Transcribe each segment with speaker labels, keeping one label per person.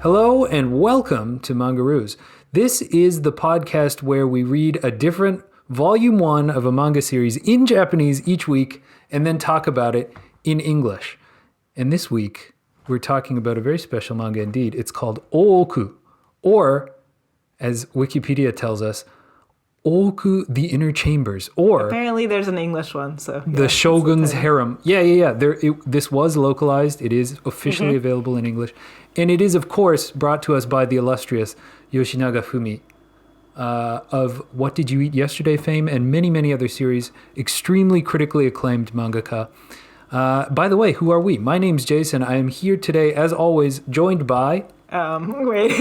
Speaker 1: Hello and welcome to Mangaroos. This is the podcast where we read a different volume 1 of a manga series in Japanese each week and then talk about it in English. And this week, we're talking about a very special manga indeed. It's called Ooku, or as Wikipedia tells us, Ooku, the Inner Chambers, or...
Speaker 2: Apparently there's an English one, so... Yeah,
Speaker 1: the Shogun's Harem. Yeah. This was localized. It is officially available in English. And it is, of course, brought to us by the illustrious Yoshinaga Fumi of What Did You Eat Yesterday fame and many, many other series. Extremely critically acclaimed mangaka. By the way, who are we? My name's Jason. I am here today, as always, joined by...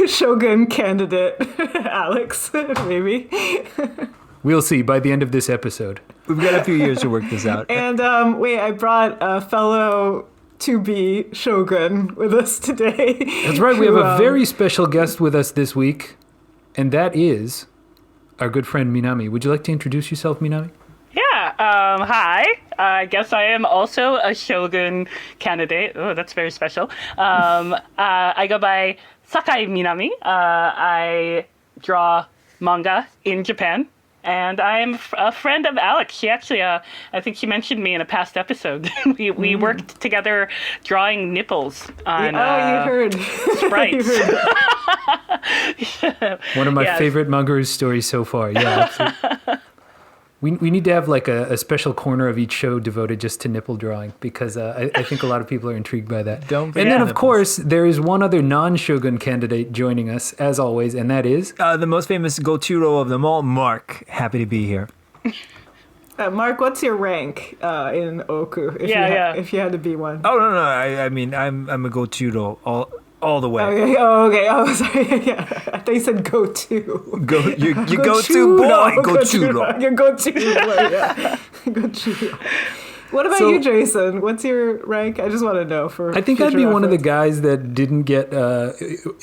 Speaker 2: Shogun candidate Alex, maybe.
Speaker 1: We'll see by the end of this episode.
Speaker 3: We've got a few years to work this out.
Speaker 2: And I brought a fellow to-be Shogun with us today.
Speaker 1: That's right, we have a very special guest with us this week, and that is our good friend Minami. Would you like to introduce yourself, Minami?
Speaker 4: Yeah, hi. I guess I am also a Shogun candidate. Oh, that's very special. I go by Sakai Minami. I draw manga in Japan, and I am a friend of Alex. She actually, I think she mentioned me in a past episode. we worked together drawing nipples on
Speaker 2: you heard.
Speaker 4: sprites.
Speaker 1: One of my favorite Mangaroos stories so far. Yeah, absolutely. We need to have like a special corner of each show devoted just to nipple drawing because I think a lot of people are intrigued by that.
Speaker 3: Don't forget
Speaker 1: and then, of
Speaker 3: nipples.
Speaker 1: course, there is one other non-Shogun candidate joining us, as always, and that is...
Speaker 3: the most famous Gochuro of them all, Mark. Happy to be here.
Speaker 2: Mark, what's your rank in Ooku? If you had to be one.
Speaker 3: Oh, no. I mean, I'm a Gochuro all the way.
Speaker 2: Okay. Oh, sorry. Yeah. I thought you said go to.
Speaker 3: You go to boy. Go Churo.
Speaker 2: You go to boy. Yeah. Go to. What about you, Jason? What's your rank? I just want to know for.
Speaker 1: I think I'd be
Speaker 2: future
Speaker 1: one of the
Speaker 2: reference.
Speaker 1: guys that didn't get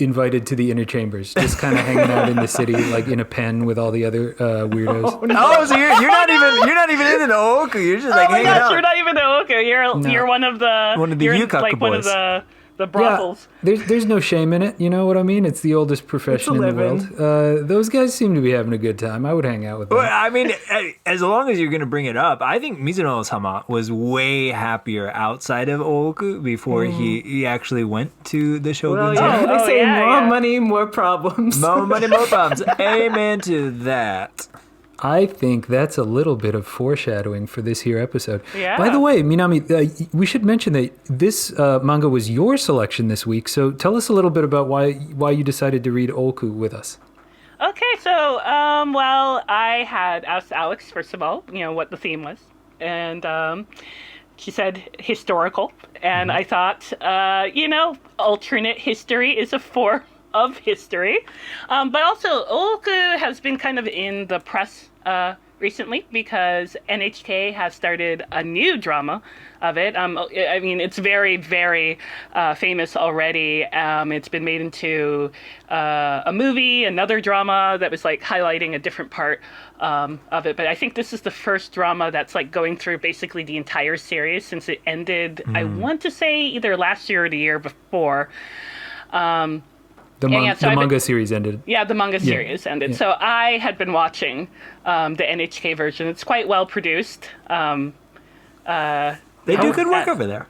Speaker 1: invited to the inner chambers, just kind of hanging out in the city, like in a pen with all the other weirdos.
Speaker 2: Oh, no.
Speaker 3: Oh, so you're not even in the Ooku. You're just like
Speaker 4: Oh my
Speaker 3: hanging
Speaker 4: gosh,
Speaker 3: out.
Speaker 4: you're not even the Ooku. You're one of the you're
Speaker 3: Yukaku
Speaker 4: like one of
Speaker 3: boys.
Speaker 4: the brothels.
Speaker 1: Yeah, there's no shame in it, you know what I mean? It's the oldest profession in the world. Those guys seem to be having a good time. I would hang out with them.
Speaker 3: Well, I mean, as long as you're going to bring it up, I think Mizuno-sama was way happier outside of Ooku before he actually went to the Shogun's
Speaker 2: Well,
Speaker 3: Harem.
Speaker 2: they say more
Speaker 4: yeah.
Speaker 2: money, more problems.
Speaker 3: More money, more problems. Amen to that.
Speaker 1: I think that's a little bit of foreshadowing for this here episode.
Speaker 4: Yeah.
Speaker 1: By the way, Minami, we should mention that this manga was your selection this week. So tell us a little bit about why you decided to read Ooku with us.
Speaker 4: Okay, so well, I had asked Alex first of all, what the theme was, and she said historical, and I thought, alternate history is a form of history, but also Ooku has been kind of in the press recently because NHK has started a new drama of it. I mean, it's very, very famous already. It's been made into a movie, another drama that was like highlighting a different part of it. But I think this is the first drama that's like going through basically the entire series since it ended, I want to say either last year or the year before.
Speaker 1: The manga series ended.
Speaker 4: Yeah, the manga series ended.
Speaker 1: Yeah.
Speaker 4: So I had been watching the NHK version. It's quite well produced.
Speaker 3: They do good work over there.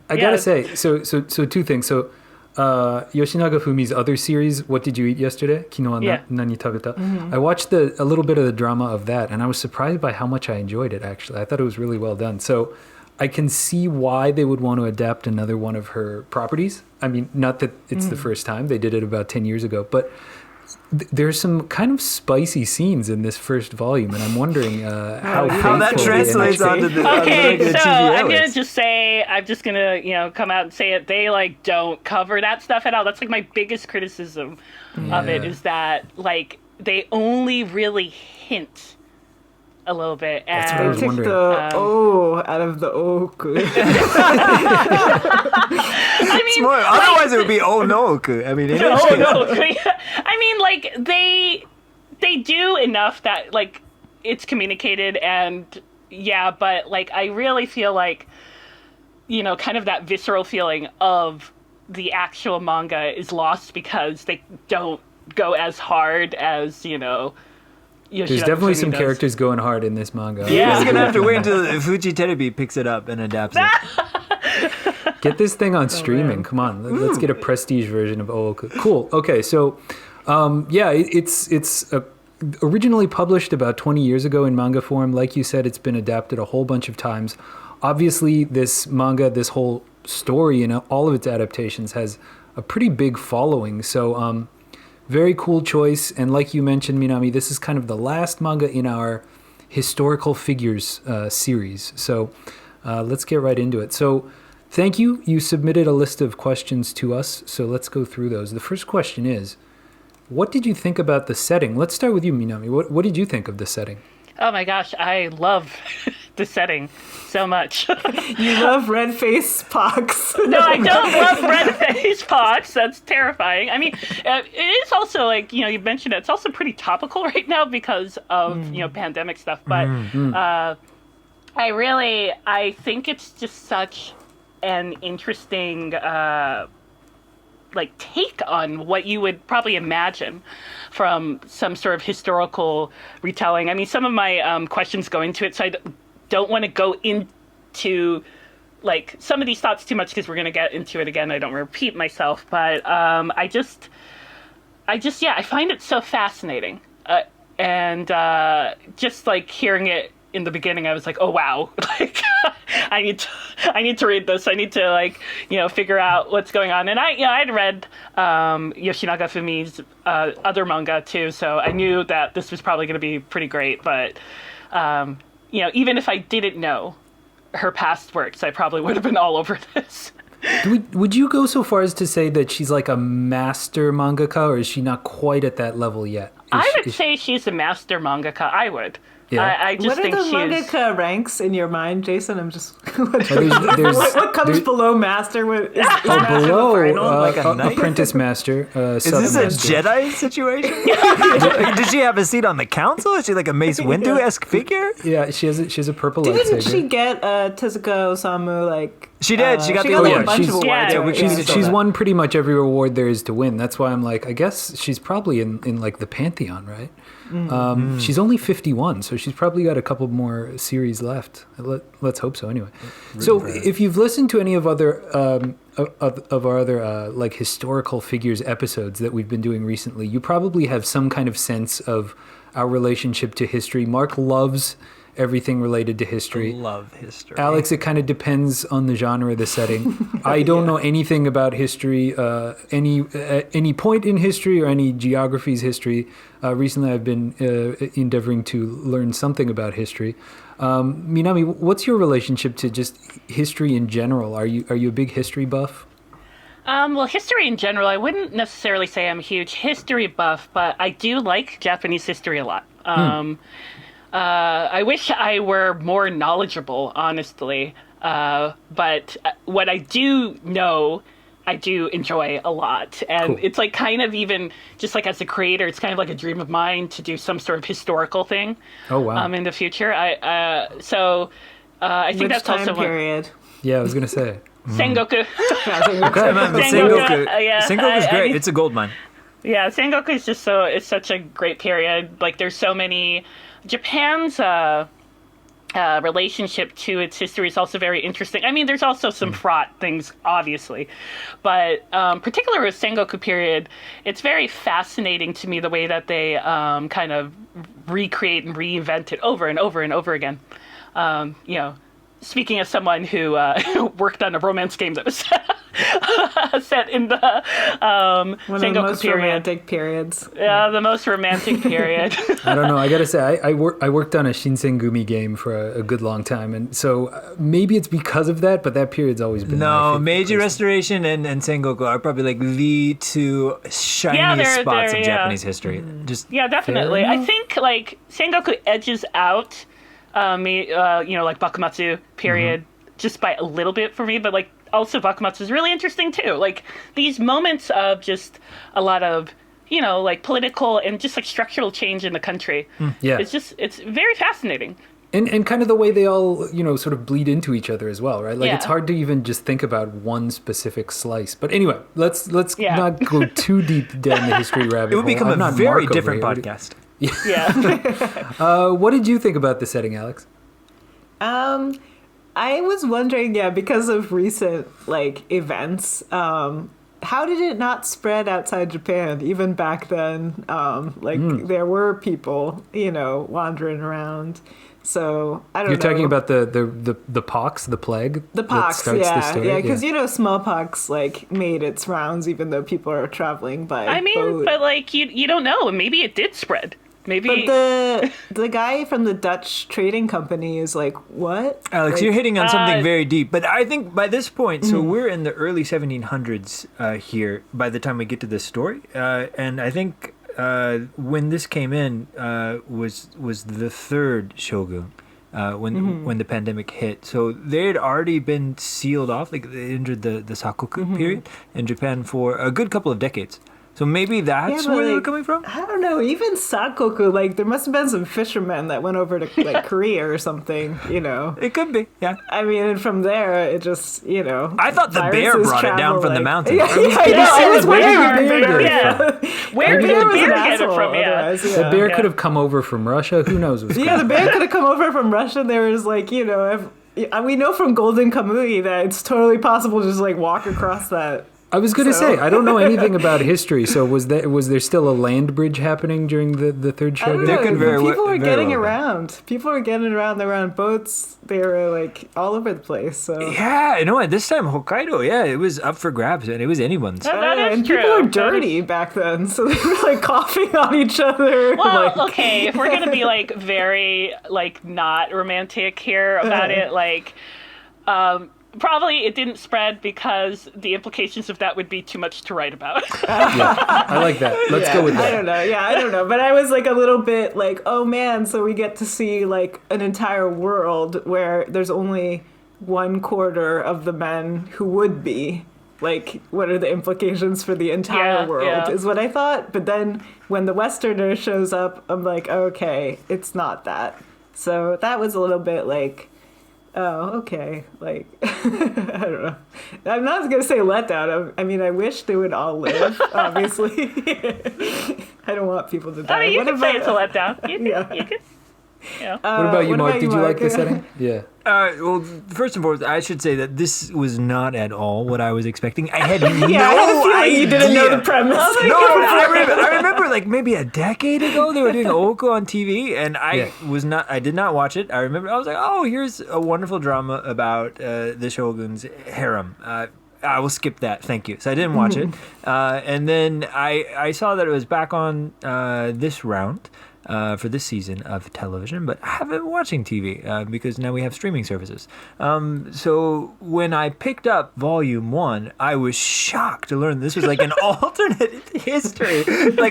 Speaker 1: I gotta say, so two things. So Yoshinaga Fumi's other series, What Did You Eat Yesterday? Kino wa nani tabeta? I watched a little bit of the drama of that, and I was surprised by how much I enjoyed it, actually. I thought it was really well done. So I can see why they would want to adapt another one of her properties. I mean, not that it's the first time. They did it about 10 years ago. But there's some kind of spicy scenes in this first volume, and I'm wondering how
Speaker 3: that
Speaker 1: faithful
Speaker 3: translates
Speaker 1: the
Speaker 3: onto the
Speaker 4: Okay,
Speaker 3: regular
Speaker 4: so
Speaker 3: TVO
Speaker 4: I'm gonna
Speaker 3: is.
Speaker 4: just say, I'm just gonna, come out and say it. They like don't cover that stuff at all. That's like my biggest criticism of it is that like they only really hint a little bit.
Speaker 1: That's what I
Speaker 4: And
Speaker 1: was
Speaker 2: Take
Speaker 1: wondering.
Speaker 2: the O out of the Ooku.
Speaker 4: I
Speaker 3: It's
Speaker 4: mean,
Speaker 3: more, otherwise it would be oh no. I mean,
Speaker 4: oh no. I mean, like they do enough that like it's communicated and yeah, but like I really feel like kind of that visceral feeling of the actual manga is lost because they don't go as hard as, Yoshinaga
Speaker 1: There's definitely
Speaker 4: Fumi
Speaker 1: some
Speaker 4: does.
Speaker 1: characters going hard in this manga.
Speaker 3: You're just gonna have to wait until Fuji Terebi picks it up and adapts it.
Speaker 1: Get this thing on streaming. Come on, let's get a prestige version of Ooku. Cool. Okay, so it's originally published about 20 years ago in manga form. Like you said, it's been adapted a whole bunch of times. Obviously, this manga, this whole story and all of its adaptations has a pretty big following. So very cool choice. And like you mentioned, Minami, this is kind of the last manga in our historical figures series. So let's get right into it. So thank you. You submitted a list of questions to us. So let's go through those. The first question is, what did you think about the setting? Let's start with you, Minami. What did you think of the setting?
Speaker 4: Oh my gosh, I love the setting so much.
Speaker 2: You love red face pox.
Speaker 4: No, I don't love red face pox. That's terrifying. I mean, it is also like, you mentioned it, it's also pretty topical right now because of, pandemic stuff. But I think it's just such an interesting take on what you would probably imagine from some sort of historical retelling. I mean, some of my questions go into it, so I don't want to go into some of these thoughts too much because we're going to get into it again. I don't repeat myself, but I find it so fascinating, and just hearing it in the beginning, I was like, oh wow, I need to read this. I need to figure out what's going on. And I'd read Yoshinaga Fumi's other manga too, so I knew that this was probably going to be pretty great. But even if I didn't know her past works, I probably would have been all over this.
Speaker 1: Would you go so far as to say that she's like a master mangaka, or is she not quite at that level yet?
Speaker 4: I would say she's a master mangaka. I would.
Speaker 1: Yeah.
Speaker 4: I just
Speaker 2: what
Speaker 4: think
Speaker 2: are the
Speaker 4: she's...
Speaker 2: mangaka ranks in your mind, Jason? I'm just...
Speaker 1: What
Speaker 2: comes below master? What, is master
Speaker 1: below
Speaker 2: the final?
Speaker 3: Like a knight?
Speaker 1: apprentice master.
Speaker 3: Is this a Jedi situation? Did she have a seat on the council? Is she like a Mace Windu-esque figure?
Speaker 1: Yeah, she has a purple
Speaker 2: Didn't
Speaker 1: lightsaber.
Speaker 2: she get Tezuka Osamu
Speaker 3: She did. She got the
Speaker 2: a
Speaker 3: award.
Speaker 2: bunch of
Speaker 4: Yeah,
Speaker 2: awards.
Speaker 4: yeah,
Speaker 2: right?
Speaker 1: She's won pretty much every award there is to win. That's why I'm like, I guess she's probably in the pantheon, right? She's only 51, so she's probably got a couple more series left. Let's hope so. Anyway, so if you've listened to any of other of our other historical figures episodes that we've been doing recently, you probably have some kind of sense of our relationship to history. Mark loves everything related to history.
Speaker 3: Love history.
Speaker 1: Alex, it kind of depends on the genre, the setting. I don't know anything about history, any point in history or any geography's history. Recently, I've been endeavoring to learn something about history. Minami, what's your relationship to just history in general? Are you a big history buff?
Speaker 4: Well, history in general, I wouldn't necessarily say I'm a huge history buff, but I do like Japanese history a lot. I wish I were more knowledgeable, honestly. But what I do know, I do enjoy a lot. And
Speaker 1: Cool.
Speaker 4: it's kind of even, just as a creator, it's kind of like a dream of mine to do some sort of historical thing.
Speaker 1: Oh, wow.
Speaker 4: In the future. I think
Speaker 2: Which
Speaker 4: that's
Speaker 2: time
Speaker 4: also
Speaker 2: period?
Speaker 1: Yeah, I was going to say.
Speaker 4: Sengoku.
Speaker 3: Sengoku.
Speaker 4: Yeah,
Speaker 3: Sengoku's
Speaker 4: I
Speaker 3: great.
Speaker 4: mean-
Speaker 3: It's a gold mine.
Speaker 4: Yeah, Sengoku is just it's such a great period. There's so many... Japan's relationship to its history is also very interesting. I mean, there's also some fraught things, obviously. But particularly with Sengoku period, it's very fascinating to me the way that they kind of recreate and reinvent it over and over and over again. Speaking as someone who worked on a romance game that was set in the
Speaker 2: One of the
Speaker 4: Sengoku
Speaker 2: most
Speaker 4: period.
Speaker 2: romantic periods.
Speaker 4: Yeah, the most romantic period.
Speaker 1: I don't know. I gotta say, I worked on a Shinsengumi game for a good long time, and so maybe it's because of that. But that period's always been my favorite
Speaker 3: Meiji
Speaker 1: place.
Speaker 3: Restoration and Sengoku are probably the two shiniest spots of Japanese history. Just
Speaker 4: Yeah, definitely. I think Sengoku edges out, Bakumatsu period just by a little bit for me, but also Bakumatsu is really interesting too. These moments of just a lot of political and just structural change in the country.
Speaker 1: Yeah.
Speaker 4: It's very fascinating.
Speaker 1: And kind of the way they all, sort of bleed into each other as well, right? Like
Speaker 4: Yeah.
Speaker 1: it's hard to even just think about one specific slice. But anyway, let's not go too deep down the history rabbit
Speaker 3: It
Speaker 1: hole.
Speaker 3: would become
Speaker 1: I'm
Speaker 3: a
Speaker 1: not
Speaker 3: very
Speaker 1: Mark
Speaker 3: different
Speaker 1: over here.
Speaker 3: podcast.
Speaker 4: Yeah.
Speaker 1: What did you think about the setting, Alex?
Speaker 2: I was wondering, because of recent events, how did it not spread outside Japan even back then? There were people, wandering around. So I don't know.
Speaker 1: You're talking about the pox, the plague,
Speaker 2: the pox,
Speaker 1: that starts the story?
Speaker 2: yeah, because smallpox made its rounds even though people are traveling by boat.
Speaker 4: But you don't know. Maybe it did spread. Maybe.
Speaker 2: But the guy from the Dutch trading company is like, what?
Speaker 3: Alex, you're hitting on something very deep. But I think by this point, so we're in the early 1700s here by the time we get to this story. And I think when this came in was the third shogun when the pandemic hit. So they had already been sealed off. Like they entered the Sakoku period in Japan for a good couple of decades. So maybe that's where they were coming from?
Speaker 2: I don't know. Even Sakoku, there must have been some fishermen that went over to Korea or something,
Speaker 3: It could be, yeah.
Speaker 2: I mean, and from there, it just,
Speaker 3: I thought the bear brought it down from the mountain.
Speaker 2: Yeah, I was wondering
Speaker 4: Where did the bear get it from?
Speaker 1: The bear could have come over from Russia. Who knows what's going on?
Speaker 2: The bear could have come over from Russia. There was we know from Golden Kamui that it's totally possible to just walk across that.
Speaker 1: I was going to say, I don't know anything about history, so was there still a land bridge happening during the third shogunate?
Speaker 2: I don't know. People were
Speaker 3: very
Speaker 2: getting
Speaker 3: well
Speaker 2: around. People were getting around. They were on boats. They were all over the place. So
Speaker 3: Yeah, at this time, Hokkaido, it was up for grabs, and it was anyone's.
Speaker 4: That is
Speaker 2: and
Speaker 4: true.
Speaker 2: people were dirty back then, so they were coughing on each other.
Speaker 4: Well, okay, if we're gonna be very not romantic here about it, probably it didn't spread because the implications of that would be too much to write about.
Speaker 1: I like that. Let's go with that.
Speaker 2: I don't know. Yeah, I don't know. But I was a little bit oh man, so we get to see an entire world where there's only 1/4 of the men who would be. What are the implications for the entire world is what I thought. But then when the Westerner shows up, I'm okay, it's not that. So that was a little bit oh, okay. I don't know. I'm not going to say letdown. I mean, I wish they would all live, obviously. I don't want people to die.
Speaker 4: I mean, you can say it's a letdown. You can.
Speaker 1: What about you, Mark? Did you like the setting? Yeah.
Speaker 3: Well, first and foremost, I should say that this was not at all what I was expecting. I had no
Speaker 2: idea. You didn't know the premise.
Speaker 3: I remember maybe a decade ago they were doing Ooku on TV, and I did not watch it. I remember I was oh, here's a wonderful drama about the shogun's harem. I will skip that, thank you. So I didn't watch it, and then I saw that it was back on this round. For this season of television, but I haven't been watching TV because now we have streaming services. So when I picked up Volume 1, I was shocked to learn this was an alternate history,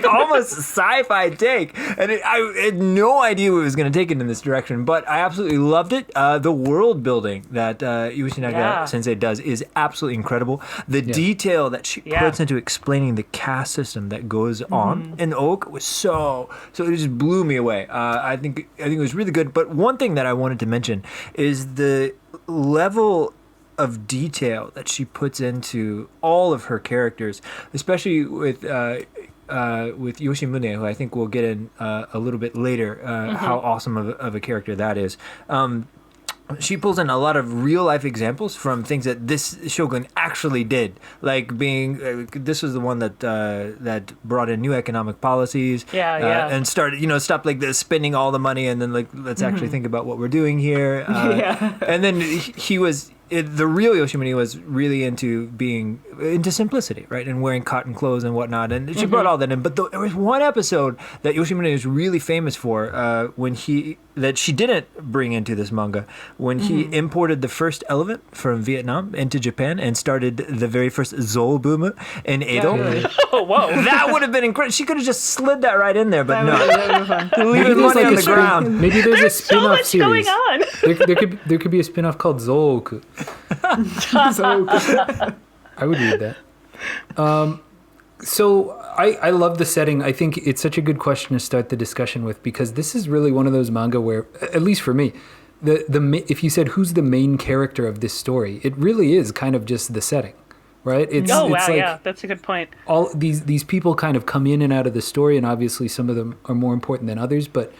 Speaker 3: almost sci-fi take. And I had no idea what was going to take it in this direction, but I absolutely loved it. The world building that Yoshinaga Sensei does is absolutely incredible. The detail that she puts into explaining the caste system that goes on in Oak was so it just blew me away. I think it was really good. But one thing that I wanted to mention is the level of detail that she puts into all of her characters, especially with Yoshimune, who I think we'll get in a little bit later. How awesome of a character that is. She pulls in a lot of real life examples from things that this shogun actually did, being this was the one that brought in new economic policies, and started stop the spending all the money and then let's actually think about what we're doing here. And then he was. The real Yoshimune was really into simplicity, right, and wearing cotton clothes and whatnot, and she brought all that in. But there was one episode that Yoshimune is really famous for that she didn't bring into this manga when he imported the first elephant from Vietnam into Japan and started the very first Zoe boom in Edo.
Speaker 4: Oh, whoa!
Speaker 3: That would have been incredible. She could have just slid that right in there, but no.
Speaker 1: Leaving
Speaker 3: money on the ground.
Speaker 1: Maybe there's a
Speaker 4: so
Speaker 1: spin-off
Speaker 4: much
Speaker 1: series.
Speaker 4: going on.
Speaker 1: There could be a spin-off called Zooku. I would read that. So I love the setting. I think it's such a good question to start the discussion with, because this is really one of those manga where, at least for me, if you said who's the main character of this story, it really is kind of just the setting, right? It's like,
Speaker 4: yeah, that's a good point.
Speaker 1: All these people kind of come in and out of the story, and obviously some of them are more important than others, but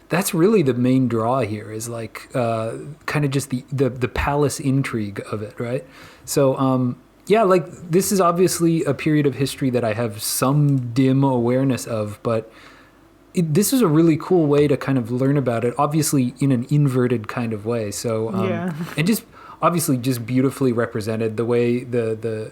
Speaker 1: that's really the main draw here, is like kind of just the palace intrigue of it, right? So yeah, like this is obviously a period of history that I have some dim awareness of, but this is a really cool way to kind of learn about it, obviously in an inverted kind of way. So and just obviously just beautifully represented, the way the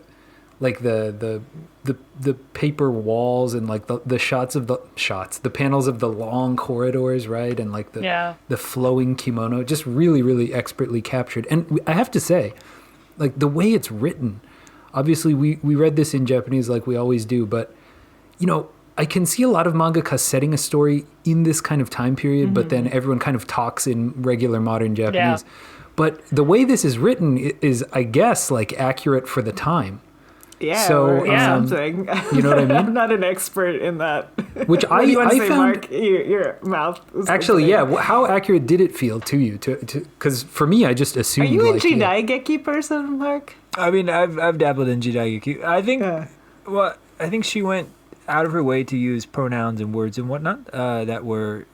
Speaker 1: paper walls and like the panels of the long corridors, right? And like the flowing kimono, just really, really expertly captured. And I have to say, like the way it's written, obviously we read this in Japanese like we always do, but you know, I can see a lot of mangaka setting a story in this kind of time period, but then everyone kind of talks in regular modern Japanese. But the way this is written is, I guess, like accurate for the time.
Speaker 2: Yeah,
Speaker 1: so,
Speaker 2: something.
Speaker 1: You know what I mean?
Speaker 2: I'm not an expert in that.
Speaker 1: Which
Speaker 2: what do you want to say,
Speaker 1: found,
Speaker 2: Mark? Your mouth.
Speaker 1: Actually, yeah. How accurate did it feel to you? Because for me, I just assumed.
Speaker 2: Are you a
Speaker 1: like,
Speaker 2: Jidaigeki person, Mark?
Speaker 3: I mean, I've dabbled in Jidaigeki. I think, I think she went out of her way to use pronouns and words and whatnot that were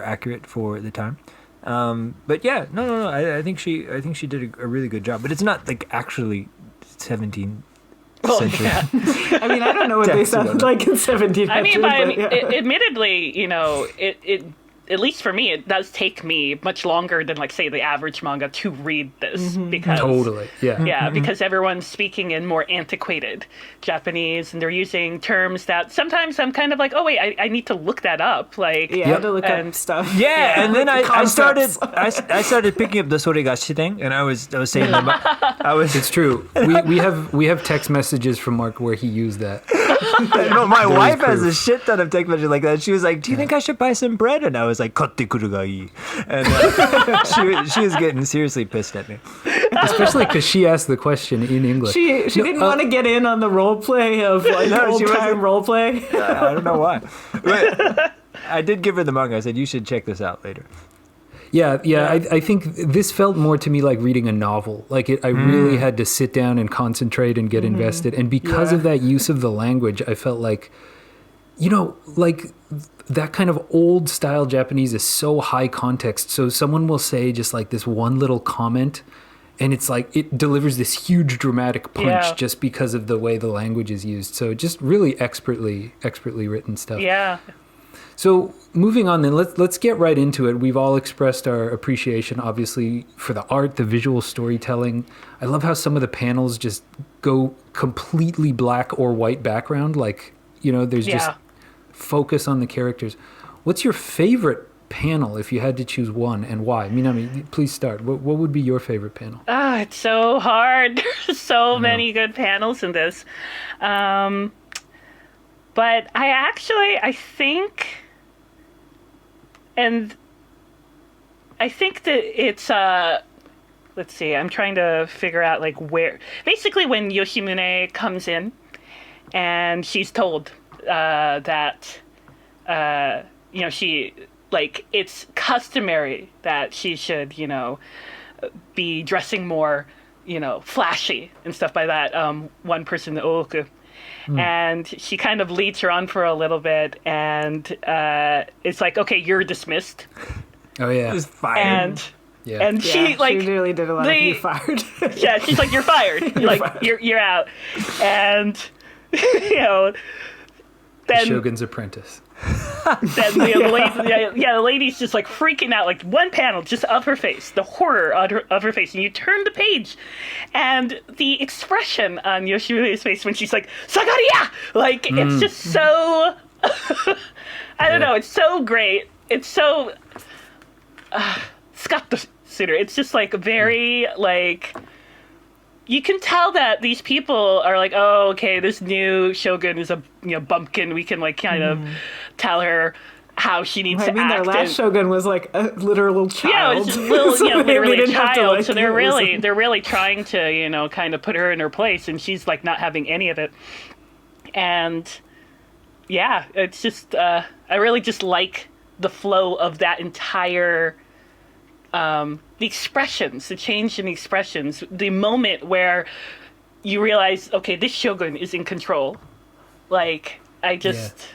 Speaker 3: accurate for the time. But yeah, no. I think she did a really good job. But it's not like actually 17th century.
Speaker 4: Yeah.
Speaker 2: I mean, I don't know what they sound like in 1700s.
Speaker 4: I mean, admittedly, you know, it at least for me, it does take me much longer than, like, say, the average manga to read this, because
Speaker 1: totally, yeah,
Speaker 4: because everyone's speaking in more antiquated Japanese, and they're using terms that sometimes I'm kind of like, oh wait, I need to look that up, like,
Speaker 2: I had to look up stuff.
Speaker 3: Yeah, and then I started picking up the soregashi thing, and I was saying
Speaker 1: It's true. We have text messages from Mark where he used that.
Speaker 3: No, my wife has a shit ton of text messages like that. She was like, "Do you think I should buy some bread?" And I was like, "Katte kuru ga ii." And she was getting seriously pissed at me.
Speaker 1: Especially because she asked the question in English.
Speaker 2: She didn't want to get in on the role play of like old time role play.
Speaker 3: I don't know why. But I did give her the manga. I said, "You should check this out later."
Speaker 1: Yeah. I think this felt more to me like reading a novel. Like I really had to sit down and concentrate and get invested. And because of that use of the language, I felt like, you know, like that kind of old style Japanese is so high context. So someone will say just like this one little comment, and it's like it delivers this huge dramatic punch just because of the way the language is used. So just really expertly written stuff.
Speaker 4: Yeah.
Speaker 1: So moving on then, let's get right into it. We've all expressed our appreciation, obviously, for the art, the visual storytelling. I love how some of the panels just go completely black or white background. Like, you know, there's just focus on the characters. What's your favorite panel if you had to choose one, and why? Minami, please start. What would be your favorite panel?
Speaker 4: It's so hard. There's so many good panels in this. But I think... And I think that it's, let's see, I'm trying to figure out, like, where... Basically, when Yoshimune comes in, and she's told that, you know, she, like, it's customary that she should, you know, be dressing more, you know, flashy and stuff like that. One person, the Ooku. And she kind of leads her on for a little bit, and it's like, okay, you're dismissed.
Speaker 1: Oh yeah,
Speaker 3: just fired.
Speaker 4: And she like
Speaker 2: she really did a lot of you fired.
Speaker 4: Yeah, she's like, you're fired. You're out. And you know, then
Speaker 1: Shogun's apprentice.
Speaker 4: Then the lady's just like freaking out, like one panel just of her face, the horror of her face, and you turn the page, and the expression on Yoshimune's face when she's like "Sagaria," like it's just so I don't know, it's so great, it's so Scott Sutter. It's just like very like. You can tell that these people are like, oh, okay, this new shogun is a bumpkin. We can like kind of tell her how she needs to act. I mean,
Speaker 2: their last shogun was like a literal child.
Speaker 4: Yeah, it was literally a child. So they're really trying to kind of put her in her place, and she's like not having any of it. And yeah, it's just I really just like the flow of that entire the expressions, the change in the expressions, the moment where you realize, okay, this shogun is in control. Like, I just, it's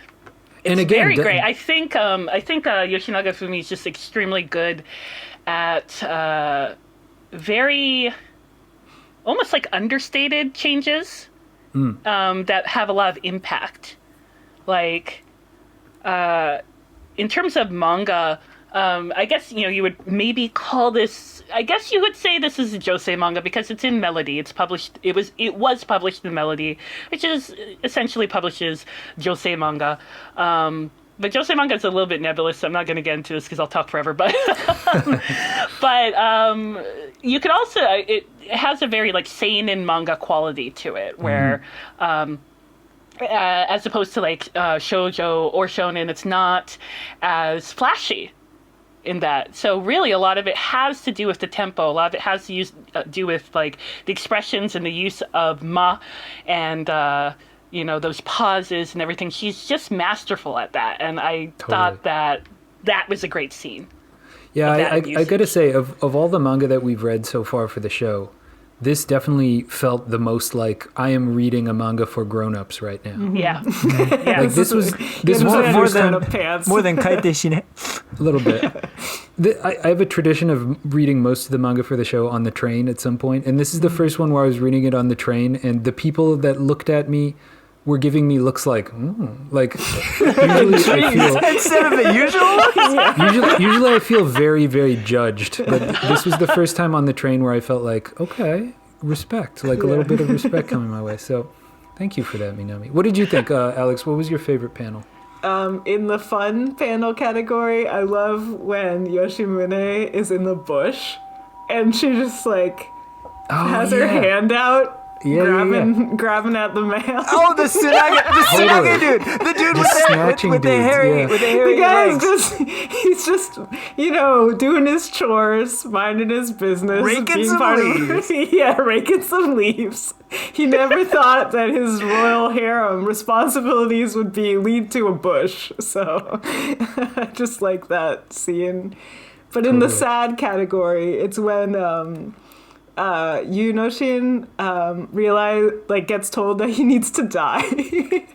Speaker 1: and again,
Speaker 4: very great. I think Yoshinaga Fumi is just extremely good at very, almost like understated changes that have a lot of impact. Like, in terms of manga, I guess, you would maybe call this, I guess you would say this is a josei manga because it's in Melody. It was published in Melody, which is essentially publishes josei manga. But josei manga is a little bit nebulous, so I'm not going to get into this because I'll talk forever. But you could also, it has a very like seinen manga quality to it, where as opposed to like shoujo or shonen, it's not as flashy in that. So really a lot of it has to do with the tempo. A lot of it has to do with like the expressions and the use of ma and those pauses and everything. She's just masterful at that, and I thought that was a great scene.
Speaker 1: Yeah, I gotta say, of all the manga that we've read so far for the show, this definitely felt the most like I am reading a manga for grown-ups right now.
Speaker 4: Mm-hmm. Yeah.
Speaker 1: Yeah. Like this was
Speaker 3: more than Kaite Shine.
Speaker 1: A little bit. I have a tradition of reading most of the manga for the show on the train at some point, and this is the first one where I was reading it on the train, and the people that looked at me were giving me looks like usually I feel
Speaker 3: instead of the usual.
Speaker 1: Usually I feel very, very judged, but this was the first time on the train where I felt like, okay, respect, like a little bit of respect coming my way. So thank you for that, Minami. What did you think, Alex? What was your favorite panel?
Speaker 2: In the fun panel category, I love when Yoshimune is in the bush and she just like has her hand out. Grabbing at the mail.
Speaker 3: Oh, the Tsunaga dude. The dude with the hairy
Speaker 2: the guy
Speaker 3: legs.
Speaker 2: He's just, doing his chores, minding his business.
Speaker 3: Raking some leaves.
Speaker 2: Raking some leaves. He never thought that his royal harem responsibilities would lead to a bush. So, I just like that scene. But in the sad category, it's when Yunoshin gets told that he needs to die.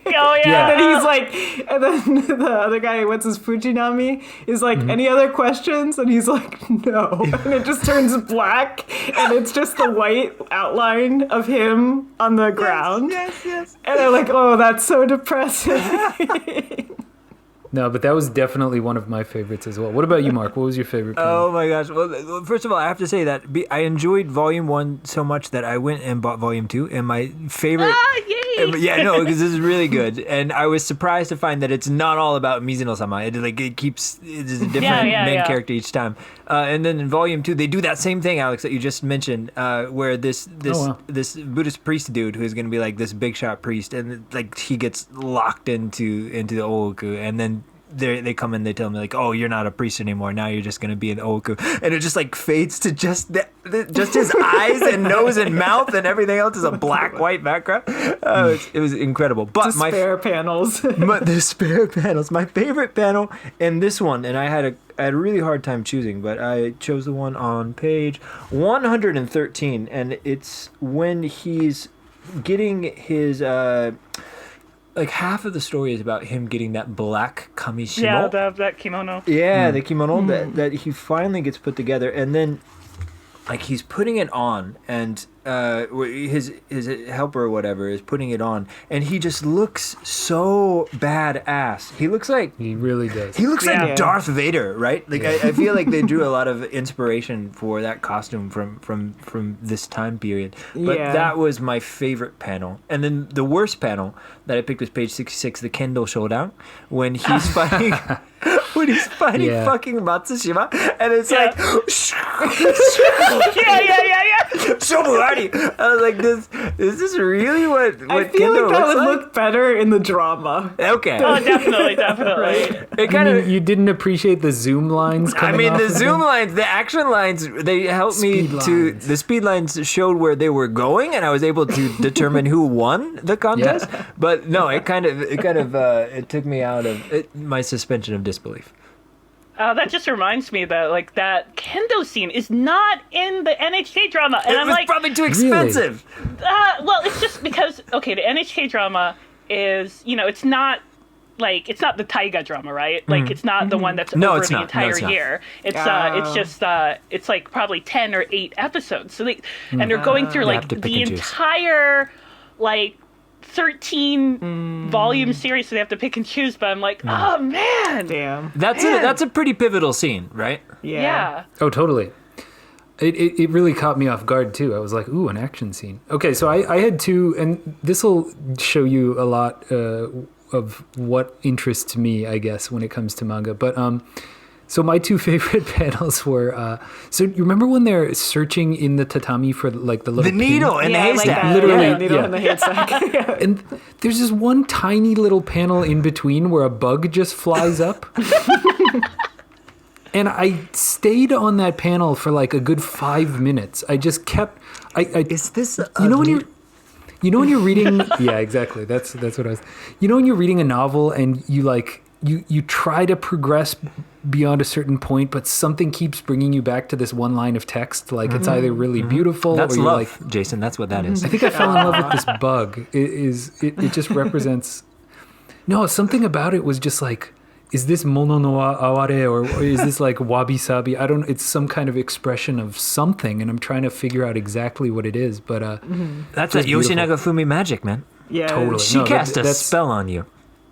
Speaker 4: Oh yeah.
Speaker 2: And then the other guy, what's his Fujinami, is like, any other questions? And he's like, no. And it just turns black, and it's just the white outline of him on the ground.
Speaker 3: Yes.
Speaker 2: And I'm like, oh, that's so depressing.
Speaker 1: No, but that was definitely one of my favorites as well. What about you, Mark? What was your favorite panel?
Speaker 3: Oh my gosh. Well, first of all, I have to say that I enjoyed Volume 1 so much that I went and bought Volume 2. And my favorite...
Speaker 4: yay!
Speaker 3: Yeah, no, because this is really good. And I was surprised to find that it's not all about Mizuno-sama. It's a different main character each time. And then in Volume 2, they do that same thing, Alex, that you just mentioned, where this Buddhist priest dude who is going to be like this big shot priest, and like he gets locked into the Ooku, and then they come in, they tell me like, oh, you're not a priest anymore, now you're just going to be an Ooku, and it just like fades to just his eyes and nose and mouth, and everything else is a black-white background. It was incredible. But
Speaker 2: panels.
Speaker 3: The spare panels. My favorite panel in this one, and I had a really hard time choosing, but I chose the one on page 113, and it's when he's getting his like half of the story is about him getting that black kamishimo.
Speaker 4: Yeah, that kimono.
Speaker 3: Yeah, the kimono that he finally gets put together, and then like he's putting it on, and his helper or whatever is putting it on, and he just looks so badass. He looks like
Speaker 1: he really does.
Speaker 3: He looks like Darth Vader, right? Like I feel like they drew a lot of inspiration for that costume from this time period. But that was my favorite panel. And then the worst panel that I picked was page 66, the Kendo Showdown, when he's fighting when he's fighting fucking Matsushima, and it's like, Shobugari. I was like, is this really what
Speaker 2: I feel
Speaker 3: Kendo
Speaker 2: like that would
Speaker 3: looks
Speaker 2: look better in the drama.
Speaker 3: Okay.
Speaker 4: Oh, definitely.
Speaker 3: It kind of.
Speaker 1: You didn't appreciate the zoom lines
Speaker 3: I
Speaker 1: coming
Speaker 3: mean,
Speaker 1: off
Speaker 3: the
Speaker 1: of
Speaker 3: zoom
Speaker 1: them?
Speaker 3: lines, the action lines, they helped me
Speaker 1: Speed
Speaker 3: to.
Speaker 1: lines.
Speaker 3: The speed lines showed where they were going, and I was able to determine who won the contest. But no, it took me out of my suspension of disbelief.
Speaker 4: That just reminds me that like that kendo scene is not in the NHK drama, and
Speaker 3: It
Speaker 4: I'm
Speaker 3: was
Speaker 4: like,
Speaker 3: probably too expensive.
Speaker 4: well, it's just because the NHK drama is it's not the Taiga drama, right? Like it's not the one that's over
Speaker 3: it's
Speaker 4: the
Speaker 3: not.
Speaker 4: entire
Speaker 3: it's not.
Speaker 4: year. It's just it's like probably 10 or 8 episodes. So and they're going through
Speaker 3: They
Speaker 4: like
Speaker 3: have to pick
Speaker 4: the
Speaker 3: and choose.
Speaker 4: entire like 13 volume series, so they have to pick and choose. But I'm like, oh man,
Speaker 2: Damn.
Speaker 3: That's a pretty pivotal scene, right?
Speaker 4: yeah.
Speaker 1: Oh, totally. It really caught me off guard too. I was like, ooh, an action scene. Okay, so I had two, and this will show you a lot of what interests me, I guess, when it comes to manga. But so my two favorite panels were so you remember when they're searching in the tatami for like the little
Speaker 3: The needle
Speaker 1: pin?
Speaker 3: and the
Speaker 2: I like
Speaker 3: haystack.
Speaker 2: that.
Speaker 1: Literally,
Speaker 2: Yeah, needle
Speaker 1: yeah.
Speaker 2: in the haystack.
Speaker 1: And there's this one tiny little panel in between where a bug just flies up. And I stayed on that panel for like a good 5 minutes. I just kept.
Speaker 3: Is this?
Speaker 1: You know when you're reading. Yeah, exactly. That's what I was. You know when you're reading a novel and you like you try to progress beyond a certain point, but something keeps bringing you back to this one line of text. Like it's either really beautiful
Speaker 3: That's
Speaker 1: or you're
Speaker 3: love,
Speaker 1: like.
Speaker 3: Jason. That's what that is.
Speaker 1: I think I fell in love with this bug. It just represents. No, something about it was just like, is this mono no aware or is this like wabi sabi? I don't. It's some kind of expression of something, and I'm trying to figure out exactly what it is. But
Speaker 3: That's
Speaker 1: just
Speaker 3: that Yoshinaga Fumi magic, man.
Speaker 2: Yeah.
Speaker 1: Totally.
Speaker 3: She
Speaker 1: No,
Speaker 3: cast a
Speaker 1: that's-
Speaker 3: spell on you.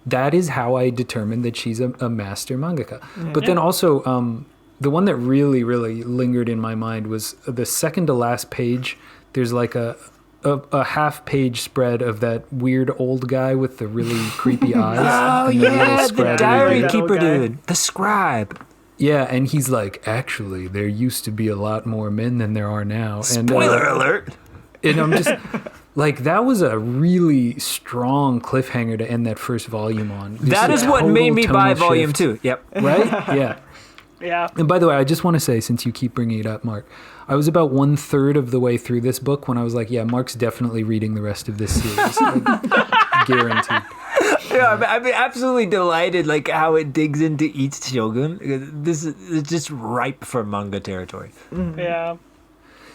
Speaker 1: that is how I determined that she's a master mangaka. But then also, the one that really, really lingered in my mind was the second to last page. There's like a half-page spread of that weird old guy with the really creepy eyes.
Speaker 3: Oh
Speaker 1: and the little
Speaker 3: yeah, the
Speaker 1: scraggly
Speaker 3: diary
Speaker 1: beard.
Speaker 3: keeper
Speaker 2: That old guy.
Speaker 3: dude, the scribe.
Speaker 1: Yeah, and he's like, actually, there used to be a lot more men than there are now.
Speaker 3: Spoiler alert.
Speaker 1: And I'm just like, that was a really strong cliffhanger to end that first volume on. Just
Speaker 3: That
Speaker 1: a
Speaker 3: is what made
Speaker 1: total
Speaker 3: me buy
Speaker 1: tonal
Speaker 3: volume
Speaker 1: shift.
Speaker 3: 2. Yep.
Speaker 1: Right? Yeah.
Speaker 4: Yeah.
Speaker 1: And by the way, I just want to say, since you keep bringing it up, Mark, I was about 1/3 of the way through this book when I was like, yeah, Mark's definitely reading the rest of this series. Like, guaranteed.
Speaker 3: Yeah, I'm absolutely delighted, like how it digs into each shogun. This is just ripe for manga territory.
Speaker 4: Yeah.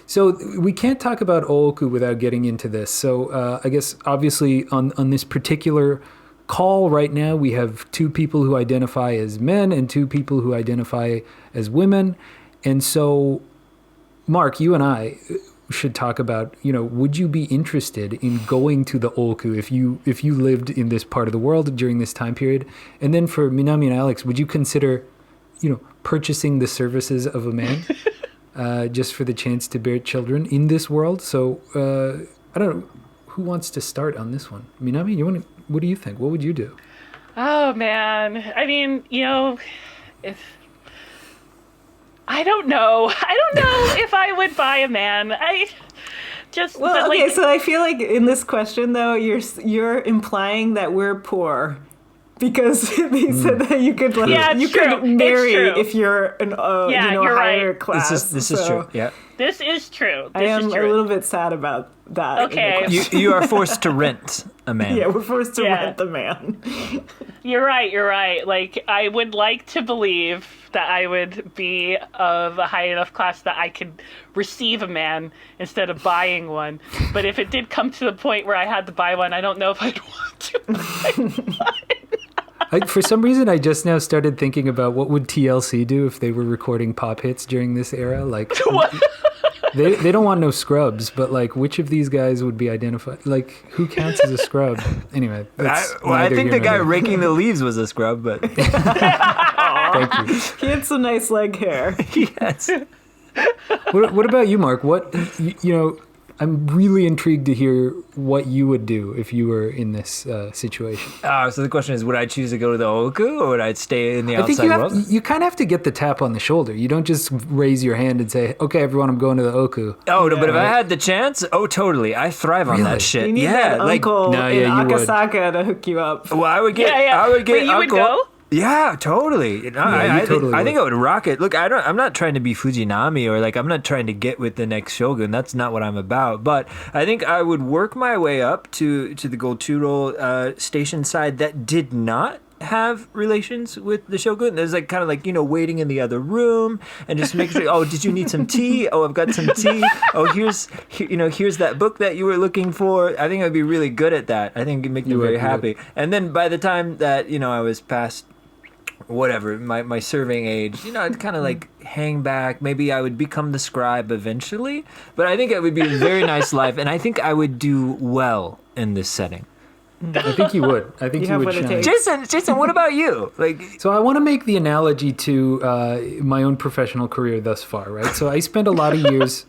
Speaker 1: So we can't talk about Ooku without getting into this. So I guess obviously on this particular call right now, we have two people who identify as men and two people who identify as women. And so, Mark, you and I should talk about, would you be interested in going to the Ooku if you lived in this part of the world during this time period? And then for Minami and Alex, would you consider, purchasing the services of a man? Just for the chance to bear children in this world. So I don't know who wants to start on this one. Minami, what do you think? What would you do?
Speaker 4: Oh man. I mean, if I don't know. I don't know if I would buy a man.
Speaker 2: Well, okay, so I feel like in this question though, you're implying that we're poor. Because he said that you could
Speaker 4: it's true.
Speaker 2: could marry
Speaker 4: It's true.
Speaker 2: if you're an
Speaker 4: you're
Speaker 2: higher
Speaker 4: right.
Speaker 2: class.
Speaker 3: This is true. Yeah.
Speaker 4: This is true.
Speaker 2: I am a little bit sad about that.
Speaker 4: Okay.
Speaker 3: You are forced to rent a man.
Speaker 2: Yeah, we're forced to
Speaker 4: Yeah.
Speaker 2: rent the man.
Speaker 4: You're right. Like, I would like to believe that I would be of a high enough class that I could receive a man instead of buying one. But if it did come to the point where I had to buy one, I don't know if I'd want to buy one.
Speaker 1: For some reason, I just now started thinking about what would TLC do if they were recording pop hits during this era. Like, they don't want no scrubs, but like, which of these guys would be identified? Like, who counts as a scrub? Anyway,
Speaker 3: I think the guy raking the leaves was a scrub, but
Speaker 1: Thank you.
Speaker 2: He had some nice leg hair.
Speaker 3: yes.
Speaker 1: What about you, Mark? What I'm really intrigued to hear what you would do if you were in this situation.
Speaker 3: So the question is, would I choose to go to the Ooku or would I stay in the
Speaker 1: I think
Speaker 3: outside world?
Speaker 1: you kind of have to get the tap on the shoulder. You don't just raise your hand and say, "Okay, everyone, I'm going to the Ooku."
Speaker 3: Oh, no, but if I had the chance, totally. I thrive on that shit.
Speaker 2: You need that uncle in
Speaker 1: you would.
Speaker 2: Akasaka to hook you up.
Speaker 3: Well, I would get.
Speaker 4: Yeah.
Speaker 3: I would get.
Speaker 4: Wait, you would
Speaker 3: uncle.
Speaker 4: go?
Speaker 3: Yeah, totally.
Speaker 1: you
Speaker 3: I
Speaker 1: totally
Speaker 3: think I would rock it. Look, I'm not trying to be Fujinami or like I'm not trying to get with the next shogun. That's not what I'm about. But I think I would work my way up to the Golturo station side that did not have relations with the shogun. There's like kind of like, waiting in the other room and just making sure, oh, did you need some tea? Oh, I've got some tea. Oh, here's that book that you were looking for. I think I'd be really good at that. I think it'd make me very happy. And then by the time that, I was past whatever, my serving age, I'd kind of like hang back. Maybe I would become the scribe eventually, but I think it would be a very nice life. And I think I would do well in this setting.
Speaker 1: I think you would. I think you would shine.
Speaker 3: Jason, what about you?
Speaker 1: So I want to make the analogy to my own professional career thus far, right? So I spent a lot of years,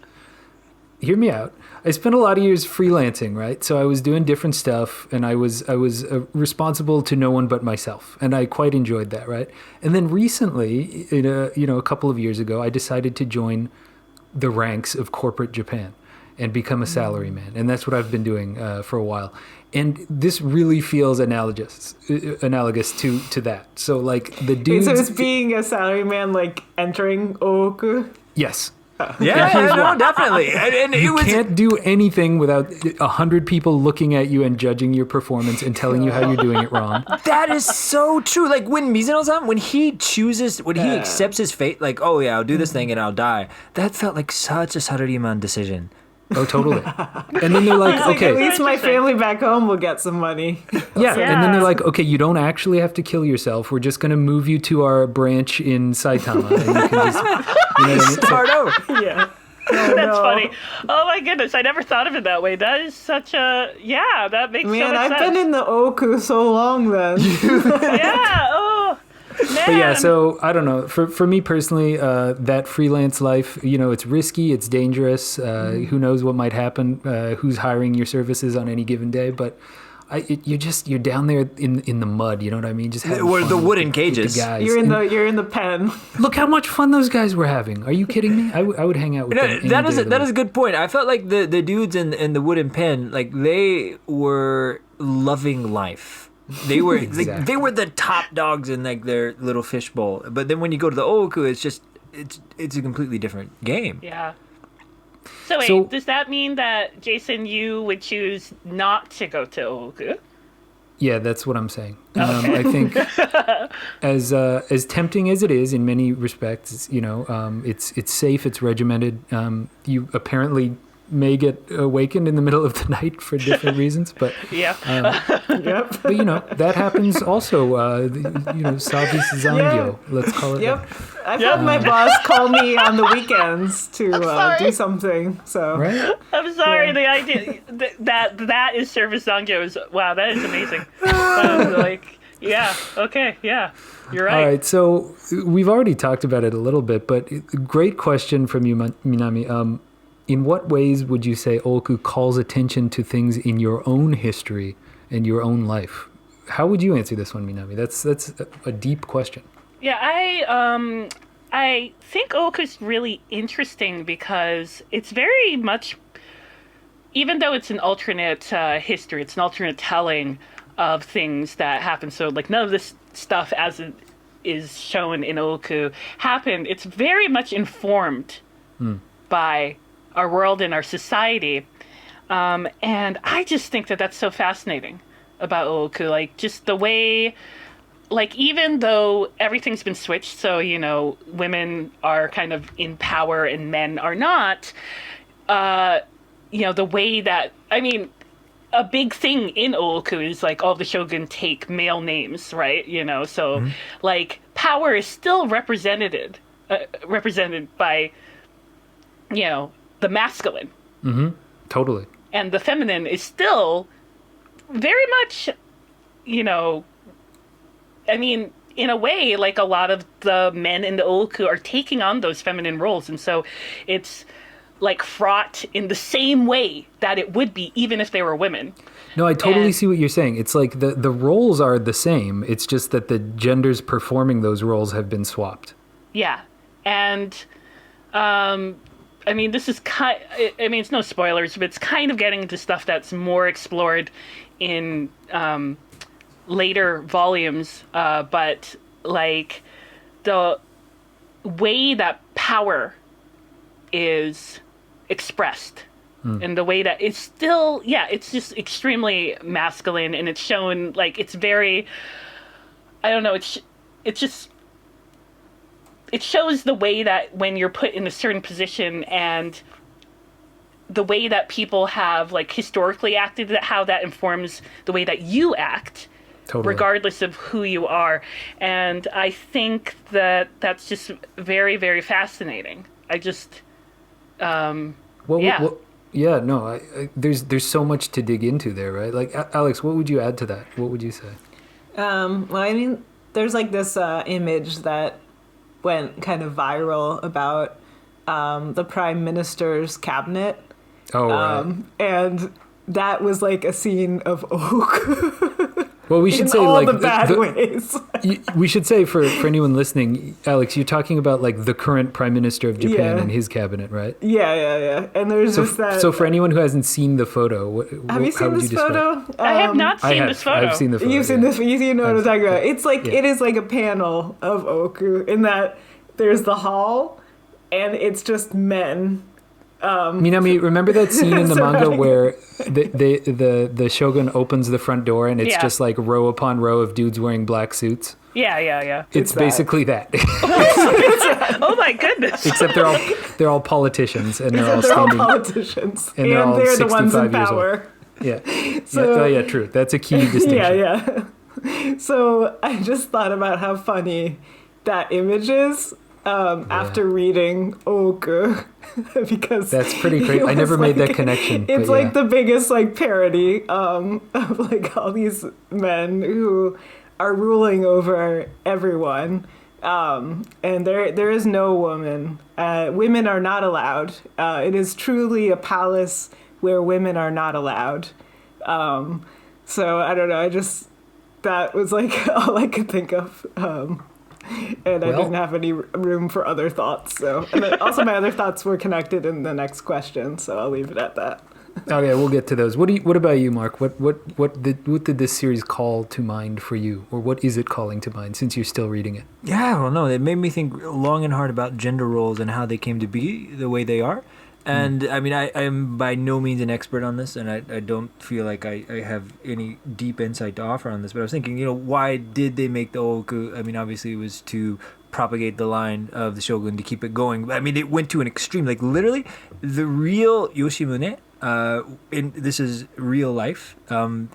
Speaker 1: hear me out. I spent a lot of years freelancing, right? So I was doing different stuff, and I was responsible to no one but myself, and I quite enjoyed that, right? And then recently, a couple of years ago, I decided to join the ranks of corporate Japan and become a salaryman, and that's what I've been doing for a while. And this really feels analogous to that. So like the dudes.
Speaker 2: So it's being a salaryman, like entering Ooku.
Speaker 1: Yes.
Speaker 3: Yeah, definitely. And
Speaker 1: You can't do anything without 100 people looking at you and judging your performance and telling you how you're doing it wrong.
Speaker 3: That is so true. Like when Mizuno-san, when he accepts his fate, like, oh yeah, I'll do this thing and I'll die. That felt like such a salaryman decision.
Speaker 1: Oh, totally. And then they're like, okay.
Speaker 2: At least my family back home will get some money.
Speaker 1: Yeah, and then they're like, okay, you don't actually have to kill yourself. We're just going to move you to our branch in Saitama. And you can just,
Speaker 3: Start over.
Speaker 2: Yeah.
Speaker 4: That's funny. Oh my goodness, I never thought of it that way. That is such a that makes so much
Speaker 2: I've
Speaker 4: sense.
Speaker 2: been in the Ooku so long then.
Speaker 4: Yeah. Oh. Man.
Speaker 1: But yeah, so I don't know. For me personally, that freelance life, it's risky, it's dangerous. Who knows what might happen? Who's hiring your services on any given day? But you're down there in the mud. You know what I mean? Just having fun
Speaker 3: the wooden
Speaker 1: with
Speaker 3: cages.
Speaker 1: the guys.
Speaker 2: You're in the pen.
Speaker 1: Look how much fun those guys were having. Are you kidding me? I would hang out with them.
Speaker 3: That is a good point. I felt like the dudes in the wooden pen, like they were loving life. They were
Speaker 1: Exactly.
Speaker 3: they were the top dogs in like their little fishbowl. But then when you go to the Ooku, it's a completely different game.
Speaker 4: Yeah. So does that mean that, Jason, you would choose not to go to Ooku?
Speaker 1: Yeah, that's what I'm saying. I think as tempting as it is in many respects, it's safe, it's regimented. You apparently may get awakened in the middle of the night for different reasons, but
Speaker 4: Yeah.
Speaker 2: Yep.
Speaker 1: but that happens also. Savi Zanggyo, let's call it.
Speaker 2: Yep. I've had my boss call me on the weekends to do something. So
Speaker 1: Right?
Speaker 4: I'm sorry, the idea that is service Zangyo is wow, that is amazing. Okay, you're right.
Speaker 1: All right, so we've already talked about it a little bit, but great question from you, Minami. In what ways would you say Ooku calls attention to things in your own history and your own life? How would you answer this one, Minami? That's a deep question.
Speaker 4: Yeah, I think Ooku's really interesting because it's very much, even though it's an alternate history, it's an alternate telling of things that happen. So like none of this stuff as it is shown in Ooku happened. It's very much informed by our world and our society. And I just think that that's so fascinating about Ooku. Like just the way, like even though everything's been switched, so, women are kind of in power and men are not, the way that, a big thing in Ooku is like all the shogun take male names, right? So like power is still represented by, the masculine.
Speaker 1: Mm-hmm. Totally.
Speaker 4: And the feminine is still very much, in a way, like a lot of the men in the Ooku are taking on those feminine roles. And so it's like fraught in the same way that it would be even if they were women.
Speaker 1: No, I totally see what you're saying. It's like the roles are the same. It's just that the genders performing those roles have been swapped.
Speaker 4: Yeah. And I mean, this is it's no spoilers, but it's kind of getting into stuff that's more explored in later volumes. But like the way that power is expressed and the way that it's still, it's just extremely masculine, and it's shown like it's very, I don't know, it shows the way that when you're put in a certain position and the way that people have like historically acted, how that informs the way that you act, regardless of who you are. And I think that that's just very, very fascinating. I just,
Speaker 1: there's so much to dig into there, right? Like, Alex, what would you add to that? What would you say?
Speaker 2: Well, I mean, there's like this image that went kind of viral about the prime minister's cabinet.
Speaker 1: Oh, right.
Speaker 2: And that was like a scene of Ooku.
Speaker 1: Well, we should say
Speaker 2: all
Speaker 1: like
Speaker 2: the bad ways.
Speaker 1: We should say for anyone listening, Alex, you're talking about like the current prime minister of Japan and his cabinet, right?
Speaker 2: Yeah. And there's just that.
Speaker 1: So for anyone who hasn't seen the photo,
Speaker 2: have you seen this photo?
Speaker 4: I have not seen this photo.
Speaker 1: I've seen the photo.
Speaker 2: You've seen this. You know what I'm talking about. It's like it is like a panel of Ooku in that there's the hall, and it's just men.
Speaker 1: Minami, remember that scene in the manga where the shogun opens the front door and it's just like row upon row of dudes wearing black suits?
Speaker 4: Yeah.
Speaker 1: It's basically that.
Speaker 4: Oh my goodness!
Speaker 1: Except they're all politicians and they're all
Speaker 2: politicians
Speaker 1: and they're all
Speaker 2: they're the ones in
Speaker 1: 65 years
Speaker 2: power.
Speaker 1: Old. Yeah. So, true. That's a key distinction.
Speaker 2: Yeah. So I just thought about how funny that image is. After reading Ooku, because
Speaker 1: that's pretty crazy. I never made that connection.
Speaker 2: It's like the biggest like parody of like all these men who are ruling over everyone, and there is no woman. Women are not allowed. It is truly a palace where women are not allowed. So I don't know. That was like all I could think of. And I didn't have any room for other thoughts. So, and then also my other thoughts were connected in the next question. So I'll leave it at that.
Speaker 1: Okay, we'll get to those. What about you, Mark? What did this series call to mind for you, or what is it calling to mind since you're still reading it?
Speaker 3: Yeah, well, no, it made me think long and hard about gender roles and how they came to be the way they are. And I mean, I am by no means an expert on this, and I don't feel like I have any deep insight to offer on this. But I was thinking, why did they make the Ooku? I mean, obviously it was to propagate the line of the shogun, to keep it going. I mean, it went to an extreme. Like literally, the real Yoshimune, this is real life,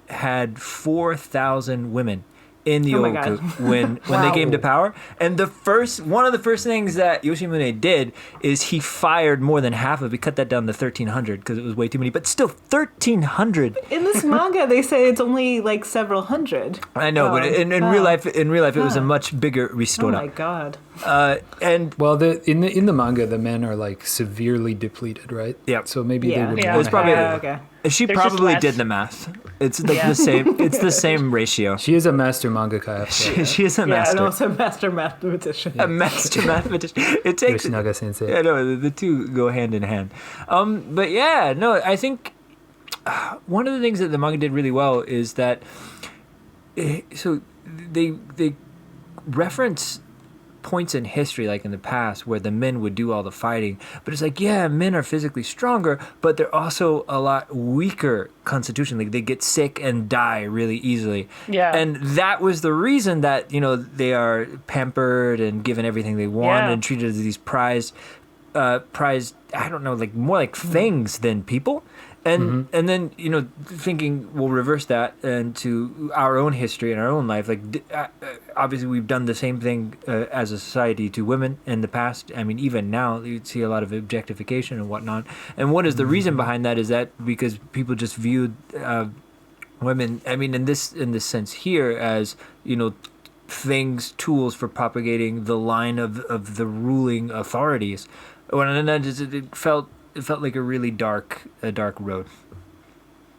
Speaker 3: had 4,000 women in the Ooku when they came to power. And one of the first things that Yoshimune did is he fired more than half of it. He cut that down to 1,300 because it was way too many. But still, 1,300.
Speaker 2: In this manga, they say it's only like several hundred.
Speaker 3: I know, but in real life, it was a much bigger ristora.
Speaker 2: Oh my god.
Speaker 3: In
Speaker 1: the manga, the men are like severely depleted, right?
Speaker 3: Yeah.
Speaker 1: So maybe they would.
Speaker 3: It was probably
Speaker 2: okay.
Speaker 3: She probably did the math. It's like the same. It's the same ratio.
Speaker 1: She is a master mangaka.
Speaker 3: She is a master.
Speaker 2: And also a master mathematician.
Speaker 3: A master mathematician. It takes
Speaker 1: Yoshinaga sensei.
Speaker 3: Yeah, no, the two go hand in hand. But yeah, no, I think one of the things that the manga did really well is that so they reference points in history, like in the past, where the men would do all the fighting, but it's like, yeah, men are physically stronger, but they're also a lot weaker constitutionally. They get sick and die really easily.
Speaker 4: Yeah.
Speaker 3: And that was the reason that, they are pampered and given everything they want and treated as these prized, I don't know, like more like things than people. And and then, thinking we'll reverse that into our own history and our own life. Like, obviously, we've done the same thing as a society to women in the past. I mean, even now, you'd see a lot of objectification and whatnot. And what is the reason behind that is that because people just viewed women, I mean, in this sense here, as, things, tools for propagating the line of the ruling authorities. When it felt felt like a really dark road.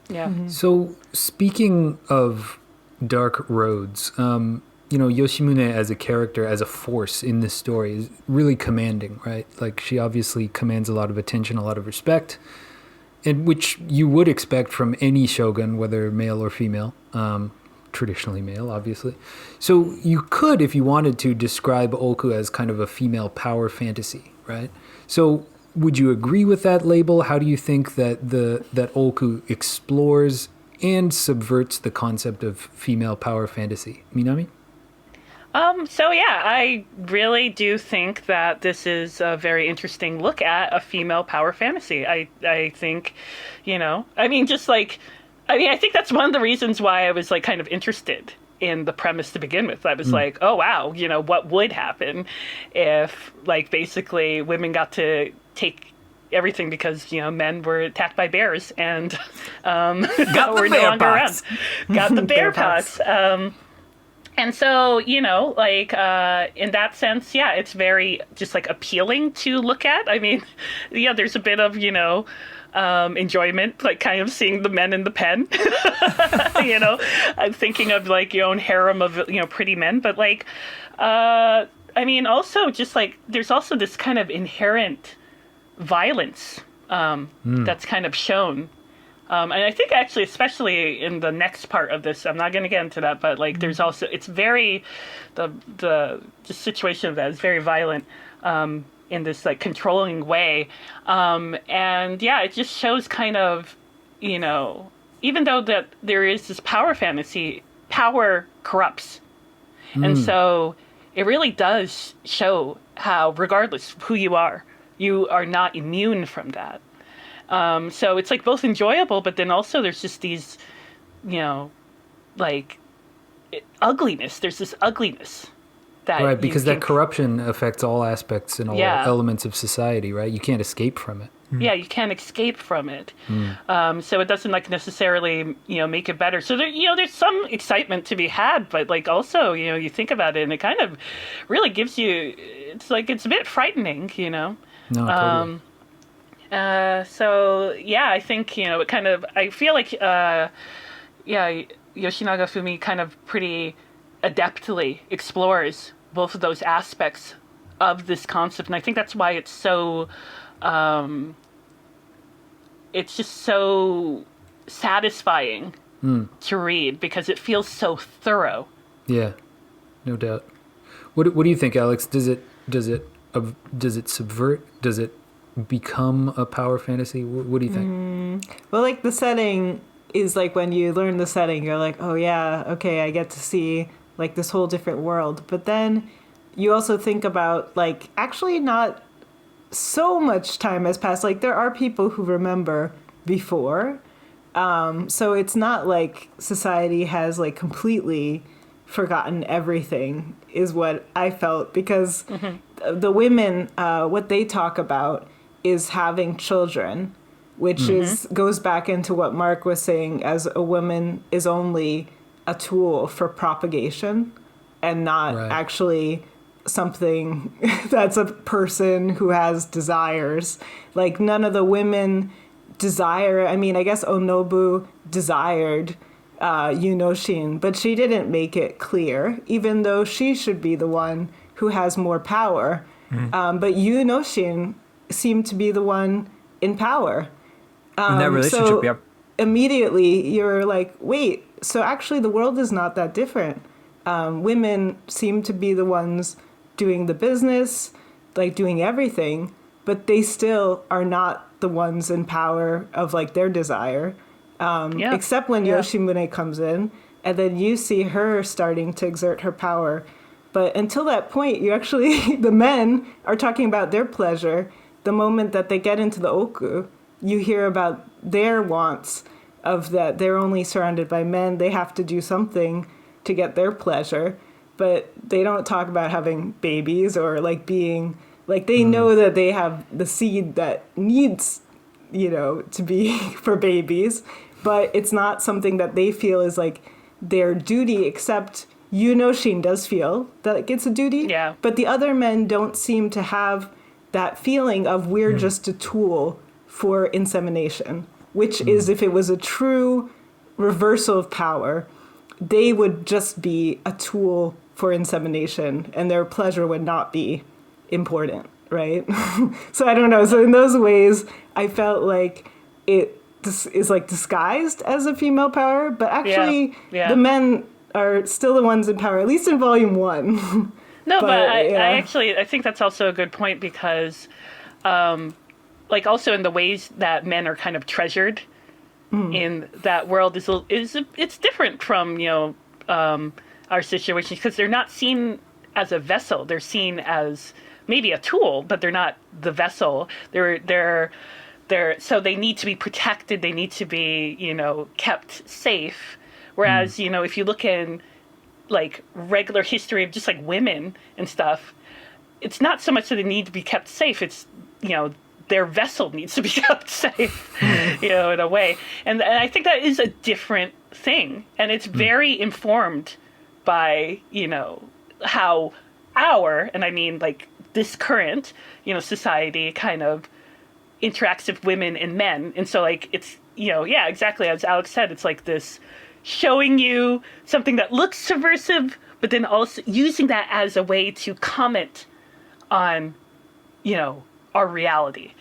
Speaker 4: Yeah.
Speaker 1: So speaking of dark roads, Yoshimune as a character, as a force in this story is really commanding, right? Like she obviously commands a lot of attention, a lot of respect, and which you would expect from any shogun, whether male or female, traditionally male, obviously. So you could, if you wanted to, describe Ooku as kind of a female power fantasy, right? So would you agree with that label? How do you think that that Ooku explores and subverts the concept of female power fantasy? Minami?
Speaker 4: So yeah, I really do think that this is a very interesting look at a female power fantasy. I think, I think that's one of the reasons why I was like kind of interested in the premise to begin with. I was like, oh wow, what would happen if like basically women got to take everything because men were attacked by bears and were no longer around. Got the bear pox. And so, in that sense, yeah, it's very just like appealing to look at. I mean, yeah, there's a bit of, enjoyment, like kind of seeing the men in the pen, I'm thinking of like your own harem of, pretty men. But like, also just like, there's also this kind of inherent violence that's kind of shown. And I think actually, especially in the next part of this, I'm not going to get into that, but like there's also, it's very, the situation of that is very violent in this like controlling way. And yeah, it just shows kind of, even though that there is this power fantasy, power corrupts. And so it really does show how, regardless of who you are not immune from that. So it's like both enjoyable, but then also there's just these, ugliness. There's this ugliness that
Speaker 1: right, because that corruption affects all aspects and all elements of society, right? You can't escape from it.
Speaker 4: Yeah, you can't escape from it. So it doesn't like necessarily, make it better. So there, there's some excitement to be had, but like also, you think about it and it kind of really gives you, it's like, it's a bit frightening, No,
Speaker 1: totally.
Speaker 4: So yeah, I think, it kind of, I feel like, Yoshinaga Fumi kind of pretty adeptly explores both of those aspects of this concept. And I think that's why it's so, it's just so satisfying to read because it feels so thorough.
Speaker 1: Yeah, no doubt. What do you think, Alex? Does it subvert? Does it become a power fantasy? What do you think?
Speaker 2: Well, like the setting is like when you learn the setting, you're like, oh yeah, okay, I get to see like this whole different world. But then you also think about like actually not so much time has passed. Like there are people who remember before. So it's not like society has like completely forgotten everything is what I felt because the women, what they talk about is having children, which goes back into what Mark was saying as a woman is only a tool for propagation and not actually something that's a person who has desires. Like none of the women desire, I mean, I guess Onobu desired Yunoshin, but she didn't make it clear, even though she should be the one who has more power. But Yunoshin seemed to be the one in power.
Speaker 3: In that relationship,
Speaker 2: so immediately you're like, wait, so actually the world is not that different. Women seem to be the ones doing the business, like doing everything, but they still are not the ones in power of like their desire. Except when Yoshimune comes in, and then you see her starting to exert her power. But until that point, you actually, the men are talking about their pleasure. The moment that they get into the Ooku, you hear about their wants of that they're only surrounded by men. They have to do something to get their pleasure. But they don't talk about having babies or like being, like they know that they have the seed that needs, to be for babies. But it's not something that they feel is like their duty, except Yunoshin does feel that it's a duty.
Speaker 4: Yeah.
Speaker 2: But the other men don't seem to have that feeling of we're just a tool for insemination, which is, if it was a true reversal of power, they would just be a tool for insemination and their pleasure would not be important, right? So I don't know. So in those ways, I felt like it is like disguised as a female power, but actually the men are still the ones in power, at least in volume 1.
Speaker 4: No, but I think that's also a good point because, like, also in the ways that men are kind of treasured in that world is it's different from our situation because they're not seen as a vessel; they're seen as maybe a tool, but they're not the vessel. They're so they need to be protected. They need to be kept safe. Whereas if you look in like regular history of just like women and stuff, it's not so much that they need to be kept safe. It's their vessel needs to be kept safe, in a way. And I think that is a different thing. And it's very informed by, how and I mean like this current, society kind of interacts with women and men. And so like, it's, exactly as Alex said, it's like this showing you something that looks subversive, but then also using that as a way to comment on, our reality.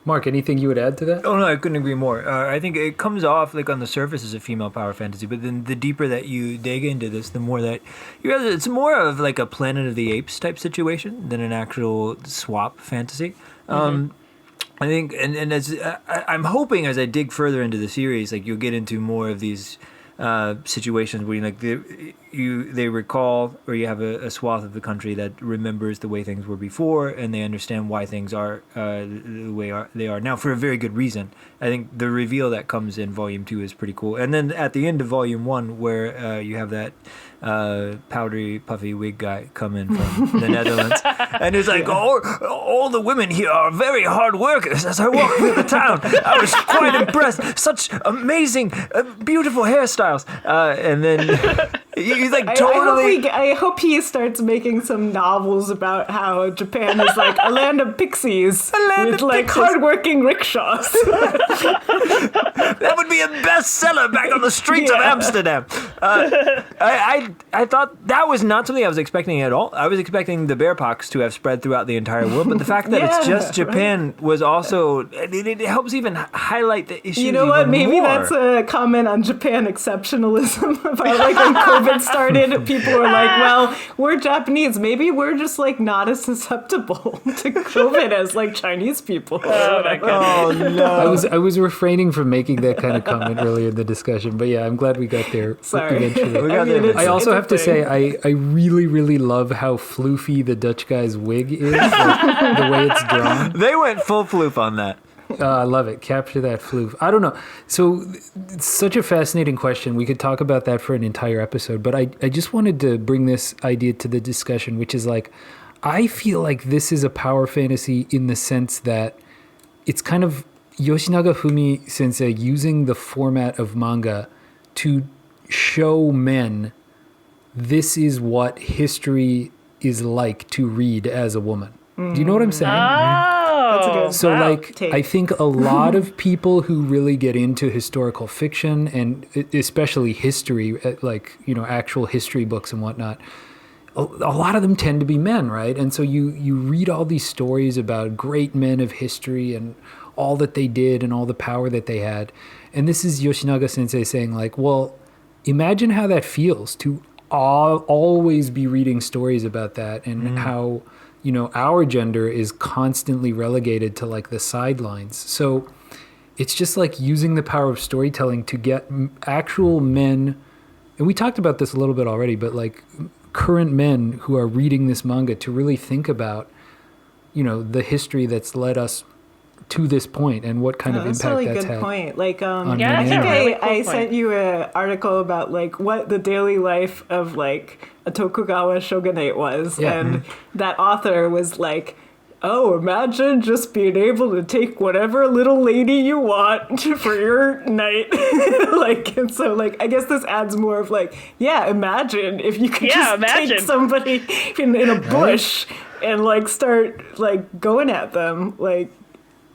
Speaker 1: Mark, anything you would add to that?
Speaker 3: Oh no, I couldn't agree more. I think it comes off like on the surface as a female power fantasy, but then the deeper that you dig into this, the more that you realize it's more of like a Planet of the Apes type situation than an actual swap fantasy. I think, and as I'm hoping as I dig further into the series, like you'll get into more of these situations where they recall, or you have a swath of the country that remembers the way things were before, and they understand why things are the way they are now for a very good reason. I think the reveal that comes in Volume 2 is pretty cool, and then at the end of Volume 1, where you have that powdery, puffy wig guy come in from the Netherlands, and it's like, all the women here are very hard workers. As I walk through the town, I was quite impressed. Such amazing, beautiful hairstyles. And then he's like totally.
Speaker 2: I hope he starts making some novels about how Japan is like a land of pixies with like hardworking rickshaws.
Speaker 3: That would be a bestseller back on the streets of Amsterdam. I thought that was not something I was expecting at all. I was expecting the bear pox to have spread throughout the entire world, but the fact that it's just Japan was also, it helps even highlight the issue.
Speaker 2: You know what? Maybe
Speaker 3: more.
Speaker 2: That's a comment on Japan exceptionalism about like when COVID started, people were like, well, we're Japanese. Maybe we're just like not as susceptible to COVID as like Chinese people.
Speaker 3: Oh no.
Speaker 1: I was refraining from making that kind of comment earlier in the discussion, but yeah, I'm glad we got there eventually. I also have to say, I really, really love how floofy the Dutch guy's wig is, like, the way it's drawn.
Speaker 3: They went full floof on that.
Speaker 1: I love it. Capture that floof. I don't know. So it's such a fascinating question. We could talk about that for an entire episode, but I just wanted to bring this idea to the discussion, which is like, I feel like this is a power fantasy in the sense that it's kind of Yoshinaga Fumi sensei using the format of manga to show men this is what history is like to read as a woman. Do you know what I'm saying?
Speaker 2: That's a good
Speaker 1: So I think a lot of people who really get into historical fiction and especially history, like, actual history books and whatnot, a lot of them tend to be men, right? And so you read all these stories about great men of history and all that they did and all the power that they had. And this is Yoshinaga sensei saying like, well, imagine how that feels to always be reading stories about that and how, our gender is constantly relegated to like the sidelines. So it's just like using the power of storytelling to get actual men, and we talked about this a little bit already, but like current men who are reading this manga to really think about, the history that's led us to this point and what kind of impact that's had.
Speaker 2: That's a really good point. Like,
Speaker 4: I think
Speaker 2: I sent you an article about like what the daily life of like a Tokugawa Shogunate was, and that author was like, oh, imagine just being able to take whatever little lady you want for your night. And so I guess this adds more of like, imagine if you could take somebody in a bush and like start like going at them. Like,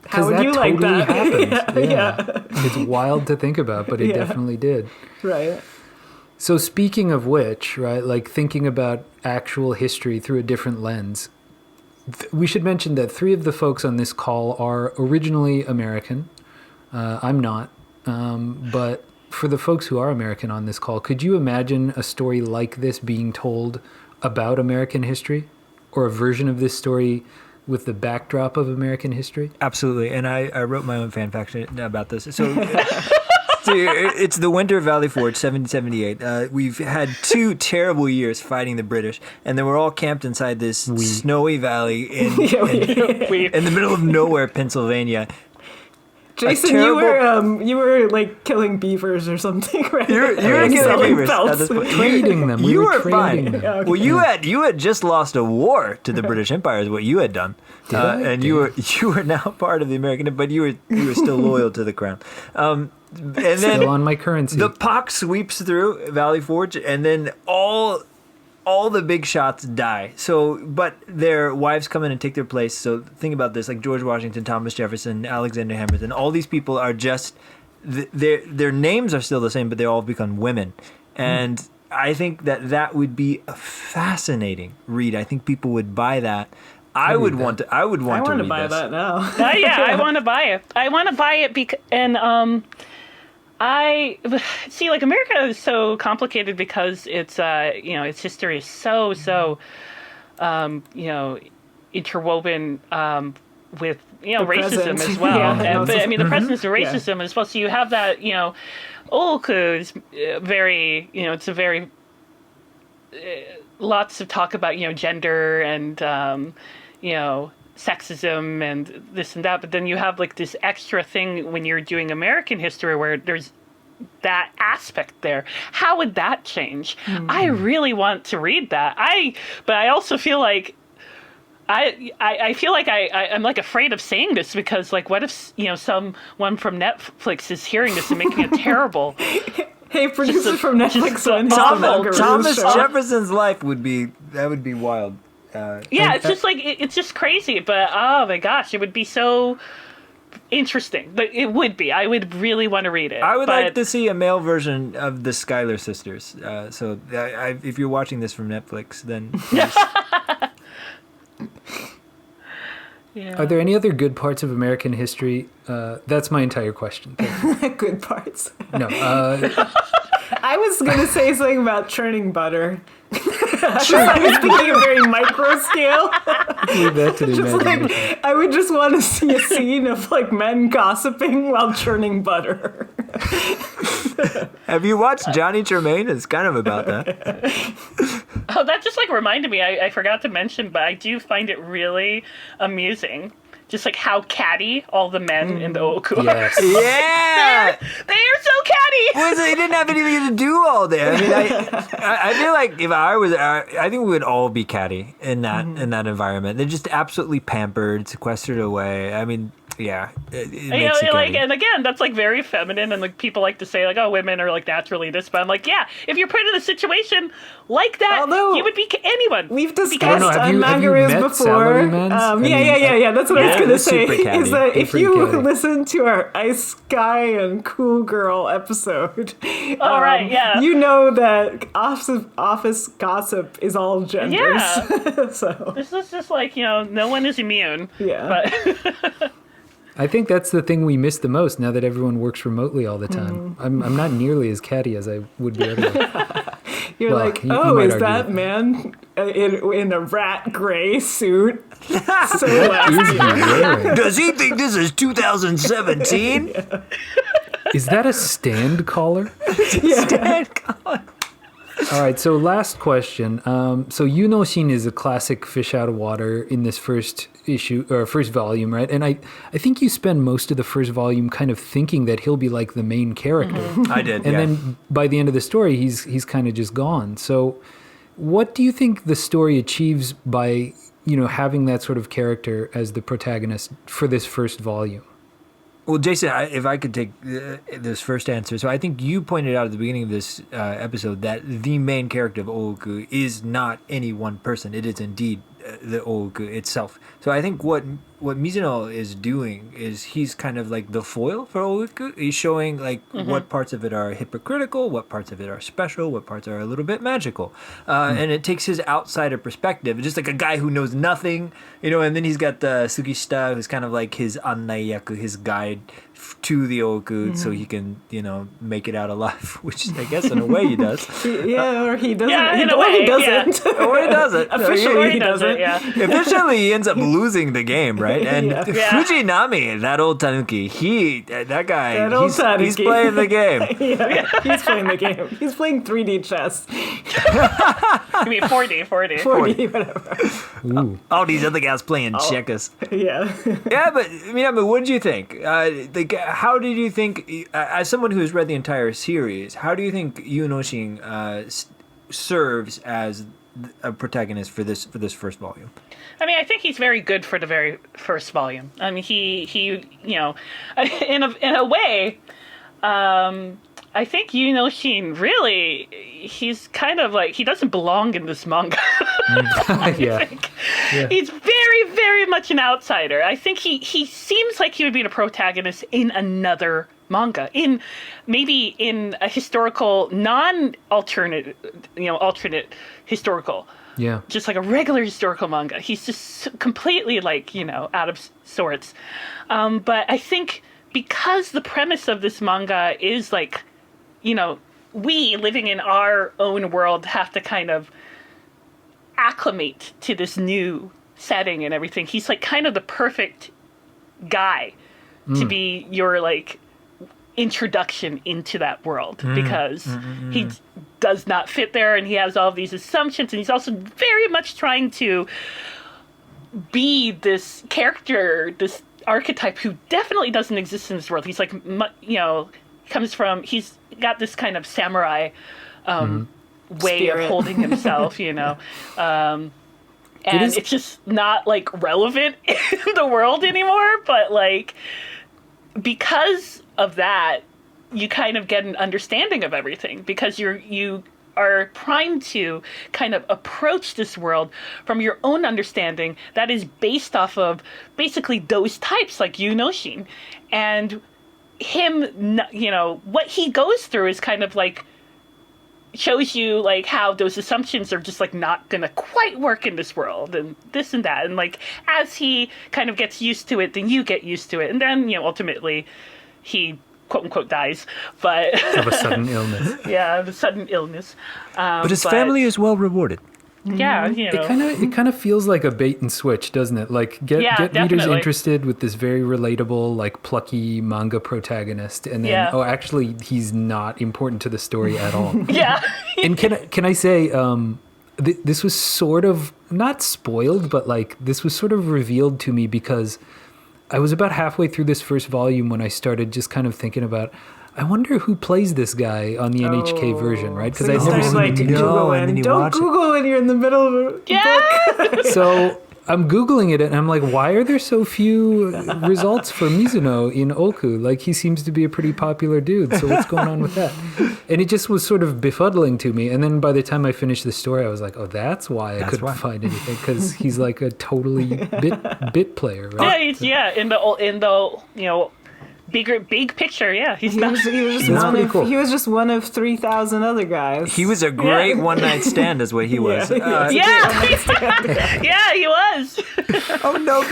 Speaker 2: How would you like
Speaker 1: totally
Speaker 2: that?
Speaker 1: happened.
Speaker 2: Yeah.
Speaker 1: It's wild to think about, but it definitely did.
Speaker 2: Right.
Speaker 1: So speaking of which, right, like thinking about actual history through a different lens, we should mention that 3 of the folks on this call are originally American. I'm not. But for the folks who are American on this call, could you imagine a story like this being told about American history? Or a version of this story with the backdrop of American history?
Speaker 3: Absolutely. And I wrote my own fan fiction about this. So it's the Winter of Valley Forge, 1778. We've had 2 terrible years fighting the British, and then we're all camped inside this snowy valley in the middle of nowhere, Pennsylvania.
Speaker 2: Jason, you were like killing beavers or something, right?
Speaker 3: You were killing beavers at this point.
Speaker 1: Trading them.
Speaker 3: You were fine.
Speaker 1: Them.
Speaker 2: Yeah, okay.
Speaker 3: Well, you had just lost a war to the British Empire, is what you had done.
Speaker 1: Did I?
Speaker 3: And you were now part of the American, but you were still loyal to the crown. And then
Speaker 1: Still on my currency.
Speaker 3: the pox sweeps through Valley Forge, and then all the big shots die. So, but their wives come in and take their place. So think about this, like George Washington, Thomas Jefferson, Alexander Hamilton, all these people are just, their names are still the same, but they all become women. And I think that would be a fascinating read. I think people would buy that. I would want to read
Speaker 2: buy
Speaker 3: this.
Speaker 2: that now.
Speaker 4: I want to buy it. I want to buy it I see, like, America is so complicated because it's its history is so interwoven with racism as well.
Speaker 2: Yeah.
Speaker 4: But I mean, the presence of racism as well. So you have that, Ooku is very, it's a very lots of talk about gender and sexism and this and that, but then you have like this extra thing when you're doing American history where there's that aspect there. How would that change? I really want to read that. But I also feel like I feel like I'm like afraid of saying this because, like, what if someone from Netflix is hearing this and making it terrible?
Speaker 2: Hey, producers from Netflix,
Speaker 3: Thomas Jefferson's life would be wild.
Speaker 4: It's just crazy, but oh my gosh, it would be so interesting. But it would be. I would really want to read it.
Speaker 3: I would like to see a male version of the Schuyler sisters. If you're watching this from Netflix, then
Speaker 1: Are there any other good parts of American history? That's my entire question.
Speaker 2: Good parts.
Speaker 1: No.
Speaker 2: I was going to say something about churning butter. I was thinking a very micro scale.
Speaker 1: Leave that to the imagination.
Speaker 2: I would just want to see a scene of like men gossiping while churning butter.
Speaker 3: Have you watched Johnny Tremaine? It's kind of about that.
Speaker 4: Oh, that just like reminded me. I forgot to mention, but I do find it really amusing. Just like how catty all the men in the Ooku are.
Speaker 1: Yes.
Speaker 3: Yeah!
Speaker 4: They are so catty!
Speaker 3: Well, they didn't have anything to do all day. I mean, I feel like if I was, I think we would all be catty in that environment. They're just absolutely pampered, sequestered away. I mean, yeah, it makes you catty.
Speaker 4: And again, that's like very feminine, and like people like to say like, oh, women are like naturally this, but I'm like, yeah, if you're put in a situation like that, you would be anyone.
Speaker 2: We've discussed
Speaker 1: have you
Speaker 2: Mangaroos
Speaker 1: met
Speaker 2: before.
Speaker 1: Salarymans?
Speaker 2: Yeah. That's what I was going to say. Is that if
Speaker 1: pretty
Speaker 2: you
Speaker 1: catty.
Speaker 2: listen to our Ice Guy and Cool Girl episode, you know that office gossip is all genders.
Speaker 4: Yeah.
Speaker 2: So
Speaker 4: This is just like, no one is immune.
Speaker 2: yeah.
Speaker 4: But
Speaker 1: I think that's the thing we miss the most now that everyone works remotely all the time. I'm not nearly as catty as I would be otherwise.
Speaker 2: You're
Speaker 1: Well,
Speaker 2: like,
Speaker 1: you
Speaker 2: oh,
Speaker 1: might
Speaker 2: is
Speaker 1: argue
Speaker 2: that
Speaker 1: with
Speaker 2: man in a rat gray suit? So last
Speaker 1: Is he
Speaker 2: year.
Speaker 1: wearing?
Speaker 3: Does he think this is 2017?
Speaker 1: Is that a stand collar?
Speaker 2: Yeah.
Speaker 1: All right, so last question. So Yunoshin is a classic fish out of water in this first issue or first volume, right? And I think you spend most of the first volume kind of thinking that he'll be like the main character.
Speaker 3: I did,
Speaker 1: And then by the end of the story, he's kind of just gone. So what do you think the story achieves by, having that sort of character as the protagonist for this first volume?
Speaker 3: Well, Jason, if I could take this first answer. So I think you pointed out at the beginning of this episode that the main character of Ooku is not any one person. It is indeed the Ooku itself. So I think what Mizuno is doing is he's kind of like the foil for Ooku. He's showing like what parts of it are hypocritical, what parts of it are special, what parts are a little bit magical, and it takes his outsider perspective, just like a guy who knows nothing, and then he's got the Sugishita, who's kind of like his annaiyaku, his guide to the Ooku, so he can make it out alive, which I guess in a way he does.
Speaker 2: Or he doesn't.
Speaker 4: Yeah, in a
Speaker 2: or
Speaker 4: way,
Speaker 2: he doesn't.
Speaker 3: Or he doesn't.
Speaker 2: Officially, he doesn't.
Speaker 4: Yeah.
Speaker 3: Officially, he ends up losing the game, right? And Fujinami, that old tanuki, that guy, he's playing the game.
Speaker 2: He's playing the game. He's playing 3D chess.
Speaker 4: You mean 4D.
Speaker 2: 4D, whatever.
Speaker 1: Ooh.
Speaker 3: All these other guys playing checkers.
Speaker 2: Yeah.
Speaker 3: Yeah, but what did you think? How did you think, as someone who has read the entire series, how do you think Yunoshin serves as a protagonist for this first volume?
Speaker 4: I mean, I think he's very good for the very first volume. I mean, he in a way, I think Yunoshin really, he's kind of like, he doesn't belong in this manga.
Speaker 1: Yeah.
Speaker 4: He's very, very much an outsider. I think he seems like he would be the protagonist in another manga, maybe in a historical, alternate historical.
Speaker 1: Yeah.
Speaker 4: Just like a regular historical manga. He's just completely out of sorts. But I think because the premise of this manga is we living in our own world have to kind of acclimate to this new setting and everything. He's kind of the perfect guy to be your introduction into that world, because he does not fit there, and he has all of these assumptions, and he's also very much trying to be this character, this archetype who definitely doesn't exist in this world. He's he's got this kind of samurai way
Speaker 2: Spirit.
Speaker 4: of holding himself, and it's just not relevant in the world anymore, but because of that, you kind of get an understanding of everything, because you are trying to kind of approach this world from your own understanding that is based off of basically those types like Yunoshin. And him, what he goes through is kind of shows you how those assumptions are just not gonna quite work in this world, and this and that, and as he kind of gets used to it, then you get used to it, and then ultimately he quote unquote dies, but
Speaker 1: Of a sudden illness.
Speaker 4: yeah, the sudden illness.
Speaker 3: But his family is well rewarded.
Speaker 4: Yeah,
Speaker 1: It kind of feels like a bait and switch, doesn't it? Get readers
Speaker 4: definitely.
Speaker 1: interested with this very relatable, plucky manga protagonist, and then actually he's not important to the story at all.
Speaker 4: yeah.
Speaker 1: And can I say this was sort of not spoiled, but this was sort of revealed to me, because I was about halfway through this first volume when I started just kind of thinking about, I wonder who plays this guy on the NHK version, right? Because I'd never seen the TV.
Speaker 2: Don't Google when you're in the middle of a book.
Speaker 1: So I'm Googling it, and I'm like, why are there so few results for Mizuno in Ooku? He seems to be a pretty popular dude, so what's going on with that? And it just was sort of befuddling to me. And then by the time I finished the story, I was like, oh, that's why I couldn't find anything, because he's a totally bit player, right?
Speaker 4: Yeah, in the big picture, he's
Speaker 2: He
Speaker 4: not.
Speaker 2: was just
Speaker 1: That's
Speaker 2: one
Speaker 1: pretty
Speaker 2: of
Speaker 1: cool.
Speaker 2: he was just one of 3,000 other guys.
Speaker 3: He was a great one-night stand, is what he was.
Speaker 2: Yeah.
Speaker 4: Yeah, he was.
Speaker 3: Oh no!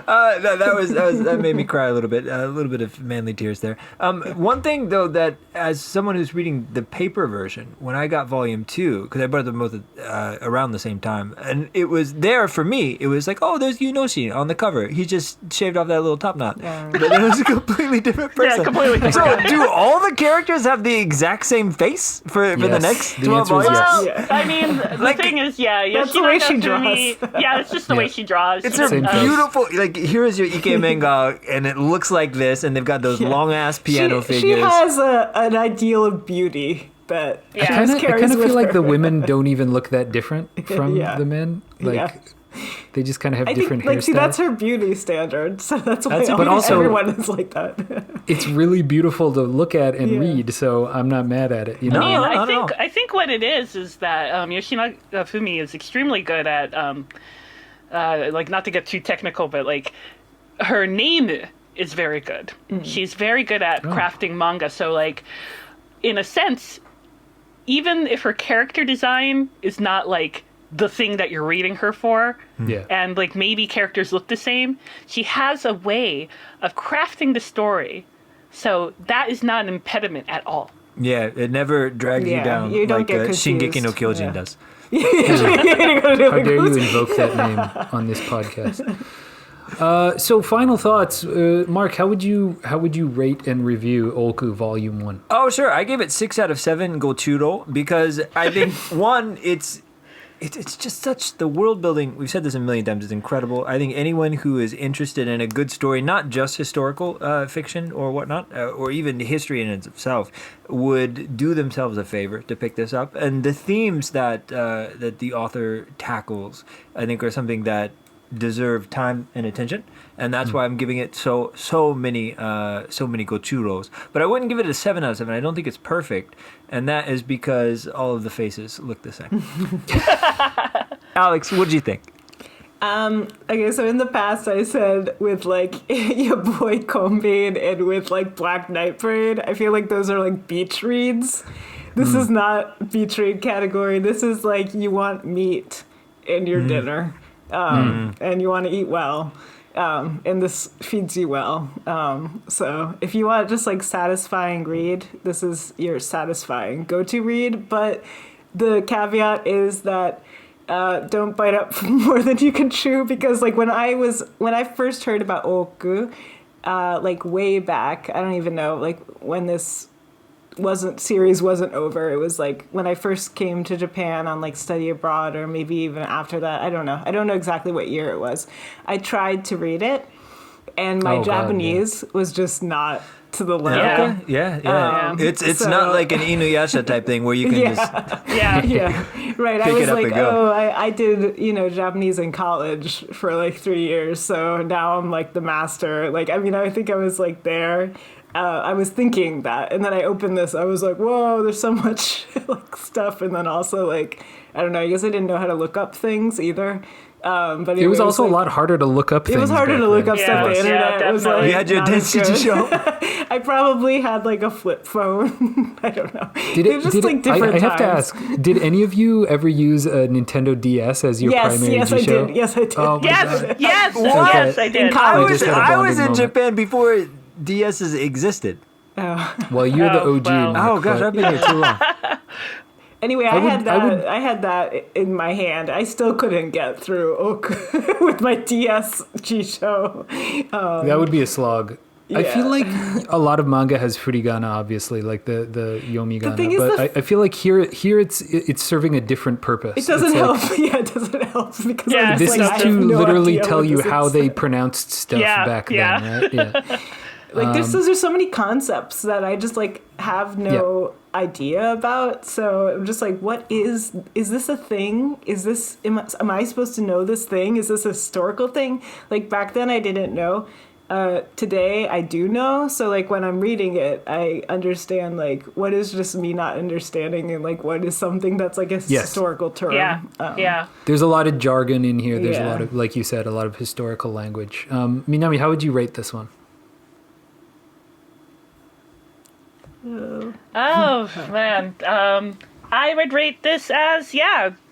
Speaker 3: But that made me cry a little bit of manly tears there. One thing though, that as someone who's reading the paper version, when I got volume 2, because I bought them both around the same time, and it was there for me. It was oh, there's Yunoshin on the cover. He just shaved off that little top knot, but it was a completely different person.
Speaker 4: Yeah, completely different.
Speaker 3: So, do all the characters have the exact same face for the next
Speaker 1: The
Speaker 3: 12
Speaker 1: answer is
Speaker 3: volumes?
Speaker 4: Well,
Speaker 1: yes.
Speaker 4: I mean, the thing is,
Speaker 2: That's the way she
Speaker 4: Yoshinaga, yeah, it's just the way she draws.
Speaker 3: It's a
Speaker 1: Same face.
Speaker 3: beautiful, here is your Ike manga, and it looks like this, and they've got those long-ass piano
Speaker 2: she
Speaker 3: figures.
Speaker 2: has an ideal of beauty that she
Speaker 4: Yeah.
Speaker 1: I
Speaker 2: just carries
Speaker 1: kind of
Speaker 2: with
Speaker 1: feel like
Speaker 2: her.
Speaker 1: the women don't even look that different from
Speaker 2: Yeah.
Speaker 1: the men.
Speaker 2: Yeah.
Speaker 1: They just kind of have
Speaker 2: I
Speaker 1: different
Speaker 2: think, see, that's
Speaker 1: hairstyles.
Speaker 2: her beauty standard, so that's why
Speaker 1: But also-
Speaker 2: everyone is like that.
Speaker 1: It's really beautiful to look at and
Speaker 2: Yeah.
Speaker 1: read, so I'm not mad at it.
Speaker 3: No.
Speaker 4: I think what it is that Yoshinaga Fumi is extremely good at like not to get too technical, but like her name is very good. She's very good at crafting manga. So like, in a sense, even if her character design is not like the thing that you're reading her for, and like maybe characters look the same, she has a way of crafting the story. So that is not an impediment at all.
Speaker 3: Yeah, it never drags you down
Speaker 2: you don't
Speaker 3: like
Speaker 2: get
Speaker 3: Shingeki no
Speaker 2: confused.
Speaker 3: Kyojin does.
Speaker 1: How dare you invoke that name on this podcast? So final thoughts, Mark. How would you rate and review Ooku Volume 1?
Speaker 3: Oh, sure. I gave it 6 out of 7 Gochuro because I think one, it's just such the world building. We've said this a million times. It's incredible. I think anyone who is interested in a good story, not just historical fiction or whatnot, or even history in itself, would do themselves a favor to pick this up. And the themes that the author tackles, I think, are something that deserve time and attention, and that's why I'm giving it so many gochuros. But I wouldn't give it a 7 out of 7. I don't think it's perfect, and that is because all of the faces look the same. Alex, what do you think?
Speaker 2: Okay, so in the past I said with like your boy Combine and with like Black Knight Parade, I feel like those are like beach reads. This is not beach read category. This is like you want meat in your dinner. And you want to eat well, and this feeds you well. So if you want just like satisfying read, this is your satisfying go-to read. But the caveat is that don't bite up more than you can chew, because like when I first heard about Ooku, like way back, I don't even know like when this series wasn't over. It was like when I first came to Japan on like study abroad, or maybe even after that. I don't know exactly what year it was. I tried to read it, and my Japanese was just not to the level.
Speaker 3: Yeah. It's not like an Inuyasha type thing where you can just
Speaker 2: right. I was like, I did Japanese in college for like 3 years, so now I'm like the master. Like, I mean, I think I was like there. I was thinking that, and then I opened this. I was like, "Whoa, there's so much like stuff," and then also like, I don't know. I guess I didn't know how to look up things either. But anyway,
Speaker 1: it was also a lot harder to look up things.
Speaker 2: It was harder to look up stuff on the internet.
Speaker 4: Yeah,
Speaker 2: it was like,
Speaker 3: you had your Density show.
Speaker 2: I probably had like a flip phone. I don't know.
Speaker 1: I have to ask, did any of you ever use a Nintendo DS as your primary
Speaker 2: Yes,
Speaker 1: G-show?
Speaker 2: Yes, I did.
Speaker 1: Oh,
Speaker 4: Yes,
Speaker 1: Yes,
Speaker 4: I did.
Speaker 3: I was in Japan before DSs existed.
Speaker 1: Well, you're the OG.
Speaker 4: Wow.
Speaker 1: Mark,
Speaker 3: Oh gosh, I've been here too long.
Speaker 2: Anyway, I had that in my hand. I still couldn't get through Ooku with my DS G-show.
Speaker 1: that would be a slog. I feel like a lot of manga has furigana, obviously, like the yomigana. But I feel like here it's serving a different purpose.
Speaker 2: It doesn't help. It doesn't help because I'm
Speaker 1: this
Speaker 2: just
Speaker 1: is
Speaker 2: like,
Speaker 1: to
Speaker 2: no
Speaker 1: literally
Speaker 2: idea
Speaker 1: tell you
Speaker 2: what
Speaker 1: how
Speaker 2: this
Speaker 1: they
Speaker 2: is.
Speaker 1: pronounced stuff back then, right? Yeah.
Speaker 2: Like there's so many concepts that I just like have no idea about. So I'm just like, what is this a thing? Is this am I supposed to know this thing? Is this a historical thing? Like back then I didn't know. Today I do know. So like when I'm reading it, I understand like what is just me not understanding, and like what is something that's like a historical term.
Speaker 4: Yeah.
Speaker 1: There's a lot of jargon in here. There's a lot of, like you said, a lot of historical language. Minami, how would you rate this one?
Speaker 4: Oh man, I would rate this as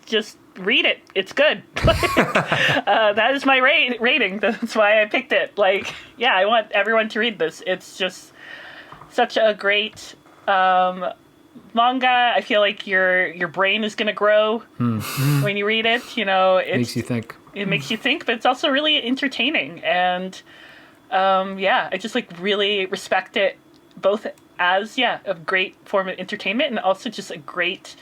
Speaker 4: just read it. It's good. That is my rating. That's why I picked it. Like, I want everyone to read this. It's just such a great manga. I feel like your brain is gonna grow when you read it. It
Speaker 1: Makes you think.
Speaker 4: It makes you think, but it's also really entertaining. And I just like really respect it both as a great form of entertainment, and also just a great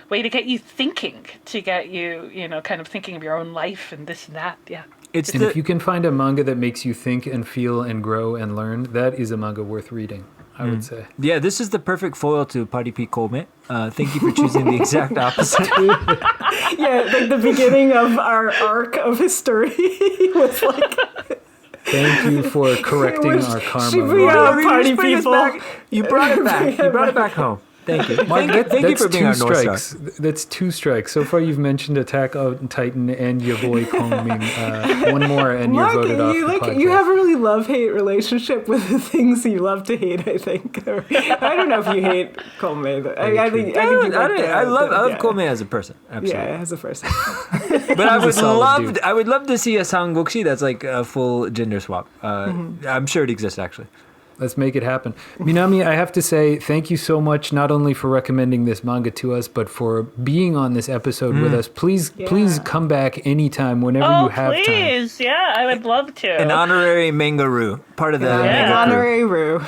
Speaker 4: way to get you thinking, to get you kind of thinking of your own life and this and that.
Speaker 1: If you can find a manga that makes you think and feel and grow and learn, that is a manga worth reading, I would say.
Speaker 3: Yeah, this is the perfect foil to Paripi Kome. Thank you for choosing the exact opposite.
Speaker 2: Like the beginning of our arc of history was like,
Speaker 1: thank you for correcting our karma.
Speaker 2: Shibuya party
Speaker 3: You brought it back. You brought it back home. Thank you.
Speaker 1: Mark,
Speaker 3: Thank you for being our North Star.
Speaker 1: That's 2 strikes. So far, you've mentioned Attack on Titan and your boy Kongming. One more, and
Speaker 2: Mark,
Speaker 1: you're voted off the podcast.
Speaker 2: You have a really love-hate relationship with the things you love to hate, I think. I don't know if you hate Colme. I think
Speaker 3: I love Colme as a person. Absolutely.
Speaker 2: Yeah, as a person.
Speaker 3: But I would love to see a Sangokshi that's like a full gender swap. I'm sure it exists, actually.
Speaker 1: Let's make it happen. Minami, I have to say thank you so much, not only for recommending this manga to us, but for being on this episode with us. Please come back anytime, whenever you have time.
Speaker 4: Oh, please. Yeah, I would love to.
Speaker 3: An honorary Mangaroo. Part of the
Speaker 2: An honorary Roo.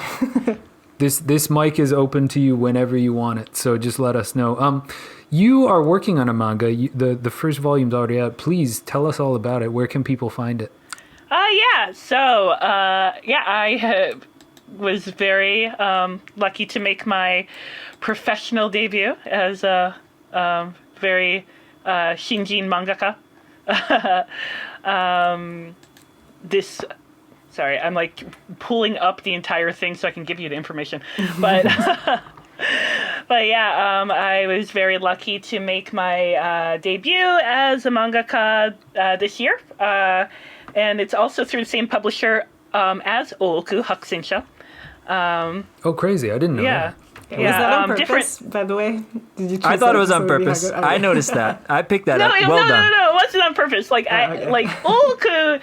Speaker 1: This mic is open to you whenever you want it, so just let us know. You are working on a manga. The first volume's already out. Please tell us all about it. Where can people find it?
Speaker 4: Yeah. So, I was very lucky to make my professional debut as a very shinjin mangaka. Sorry, I'm like pulling up the entire thing so I can give you the information. But I was very lucky to make my debut as a mangaka this year. And it's also through the same publisher as Ooku Hakusensha.
Speaker 1: Oh, crazy. I didn't know that.
Speaker 2: Was that on purpose, by the way? Did you choose
Speaker 3: I thought it was on purpose. I noticed that. I picked that up. Well done.
Speaker 4: No, it wasn't on purpose. Like, Ooku,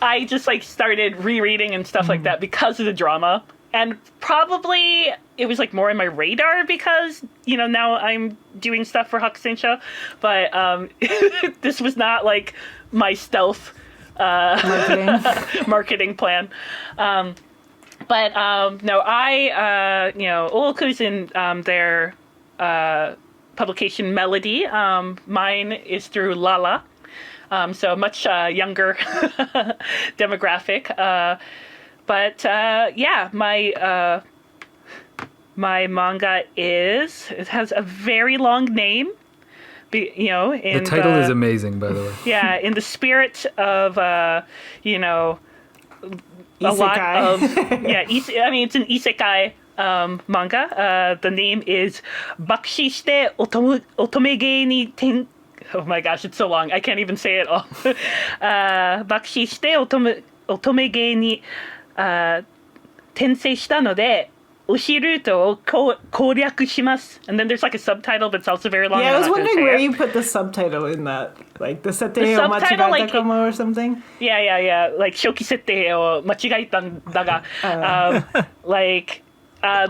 Speaker 4: I just, like, started rereading and stuff like that because of the drama. And probably it was, like, more on my radar because, now I'm doing stuff for Hakusensha. But this was not, like, my stealth marketing plan. Ooku's in their publication Melody. Mine is through Lala, so much younger demographic. My manga it has a very long name. The
Speaker 1: title is amazing, by the way.
Speaker 4: Yeah, in the spirit of a lot of it's an isekai manga. The name is Bakshi shite Otome Game ni oh my gosh, it's so long. I can't even say it all. Bakshi shite Otome Game ni転生したので推しルートを攻略します and then there's like a subtitle but it's also very long.
Speaker 2: Yeah, I was wondering where you put the subtitle in that. Like the setei o machigata kamo or something?
Speaker 4: Yeah. Like shoki setei o machigata daga.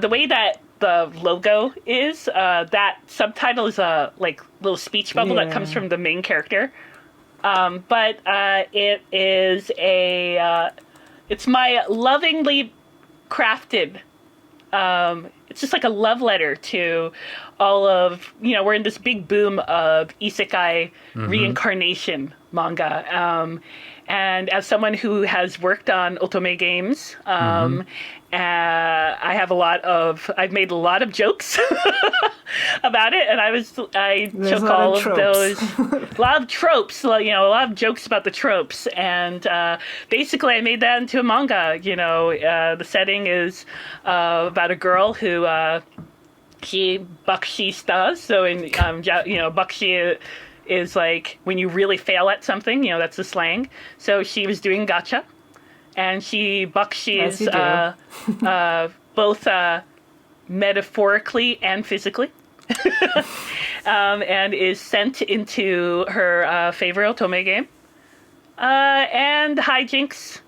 Speaker 4: The way that the logo is, that subtitle is a like little speech bubble that comes from the main character. But it is it's my lovingly crafted it's just like a love letter to all of, we're in this big boom of isekai reincarnation manga. And as someone who has worked on Otome games, I've made a lot of jokes about it, and I took all of those, a lot of tropes, a lot of jokes about the tropes, and basically I made that into a manga. The setting is about a girl who she bakshi does. So in bakshi is like when you really fail at something, that's the slang. So she was doing gacha, and she bakshis both metaphorically and physically, and is sent into her favorite Otome game. And hijinks,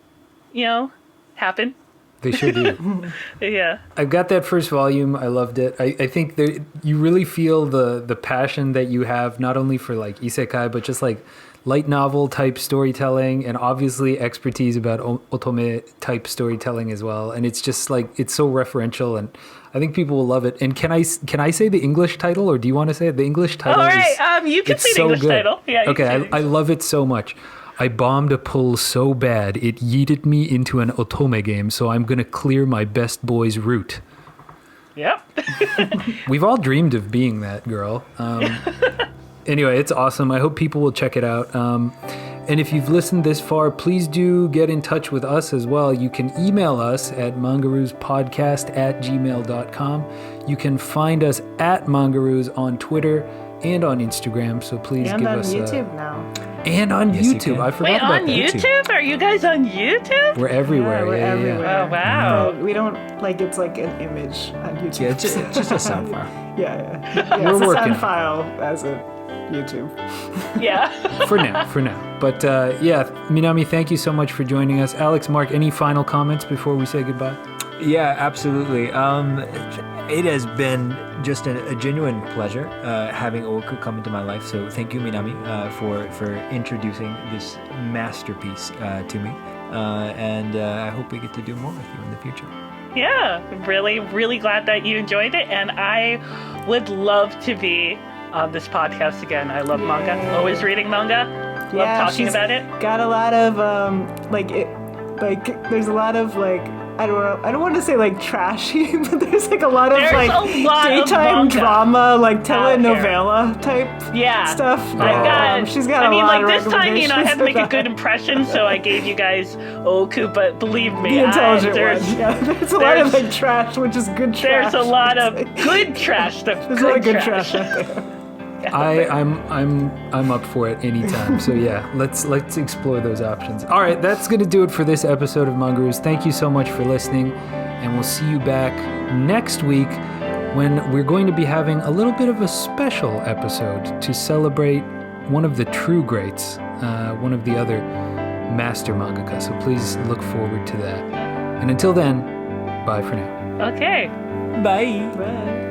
Speaker 4: happen.
Speaker 1: They sure do.
Speaker 4: Yeah.
Speaker 1: I've got that first volume. I loved it. I think you really feel the passion that you have, not only for like isekai, but just like light novel type storytelling, and obviously expertise about otome type storytelling as well. And it's just like, it's so referential, and I think people will love it. And can I say the English title, or do you want to say it? The English title.
Speaker 4: All right. You can say the English title. Yeah.
Speaker 1: Okay. I love it so much. I bombed a pull so bad, it yeeted me into an Otome game, so I'm going to clear my best boy's route.
Speaker 4: Yep.
Speaker 1: We've all dreamed of being that girl. Anyway, it's awesome. I hope people will check it out. And if you've listened this far, please do get in touch with us as well. You can email us at mangaroospodcast@gmail.com. You can find us at Mangaroos on Twitter and on Instagram. So please
Speaker 2: And
Speaker 1: give
Speaker 2: on
Speaker 1: us
Speaker 2: YouTube now.
Speaker 1: And on
Speaker 3: Yes, you
Speaker 1: YouTube.
Speaker 3: can.
Speaker 1: I forgot
Speaker 4: Wait,
Speaker 1: about
Speaker 4: on
Speaker 1: that.
Speaker 4: YouTube? Are you guys on YouTube?
Speaker 1: We're everywhere.
Speaker 2: We're
Speaker 1: yeah,
Speaker 2: everywhere.
Speaker 1: yeah.
Speaker 4: Oh, wow.
Speaker 2: We don't like it's like an image on YouTube.
Speaker 3: Yeah, it's just a sound file.
Speaker 2: Yeah.
Speaker 1: We're
Speaker 2: It's a
Speaker 1: working.
Speaker 2: sound file as a YouTube.
Speaker 4: Yeah.
Speaker 1: For now. But yeah, Minami, thank you so much for joining us. Alex, Mark, any final comments before we say goodbye?
Speaker 3: Yeah, absolutely. It has been just a genuine pleasure having Ooku come into my life. So thank you, Minami, for introducing this masterpiece to me. And I hope we get to do more with you in the future.
Speaker 4: Yeah. Really, really glad that you enjoyed it. And I would love to be on this podcast again. I love manga. Always reading manga. Love talking
Speaker 2: she's
Speaker 4: about it.
Speaker 2: Got a lot of there's a lot of I don't want to say trashy, but there's a lot of
Speaker 4: There's a lot of
Speaker 2: daytime
Speaker 4: manga
Speaker 2: drama,
Speaker 4: out
Speaker 2: telenovela type
Speaker 4: Yeah.
Speaker 2: stuff. She's got
Speaker 4: I
Speaker 2: a
Speaker 4: mean,
Speaker 2: lot of
Speaker 4: this time, I had to make a
Speaker 2: recommendations.
Speaker 4: good impression, so I gave you guys Ooku, but believe me,
Speaker 2: The intelligent
Speaker 4: there's,
Speaker 2: one. Yeah, there's a lot of trash, which is good trash.
Speaker 4: there's a lot of good trash stuff.
Speaker 2: There's a lot of good trash out there.
Speaker 1: I'm up for it anytime. So yeah, let's explore those options. All right, that's gonna do it for this episode of Mangaroos. Thank you so much for listening, and we'll see you back next week when we're going to be having a little bit of a special episode to celebrate one of the true greats, one of the other master mangaka. So please look forward to that. And until then, bye for now.
Speaker 4: Okay.
Speaker 3: Bye.
Speaker 2: Bye.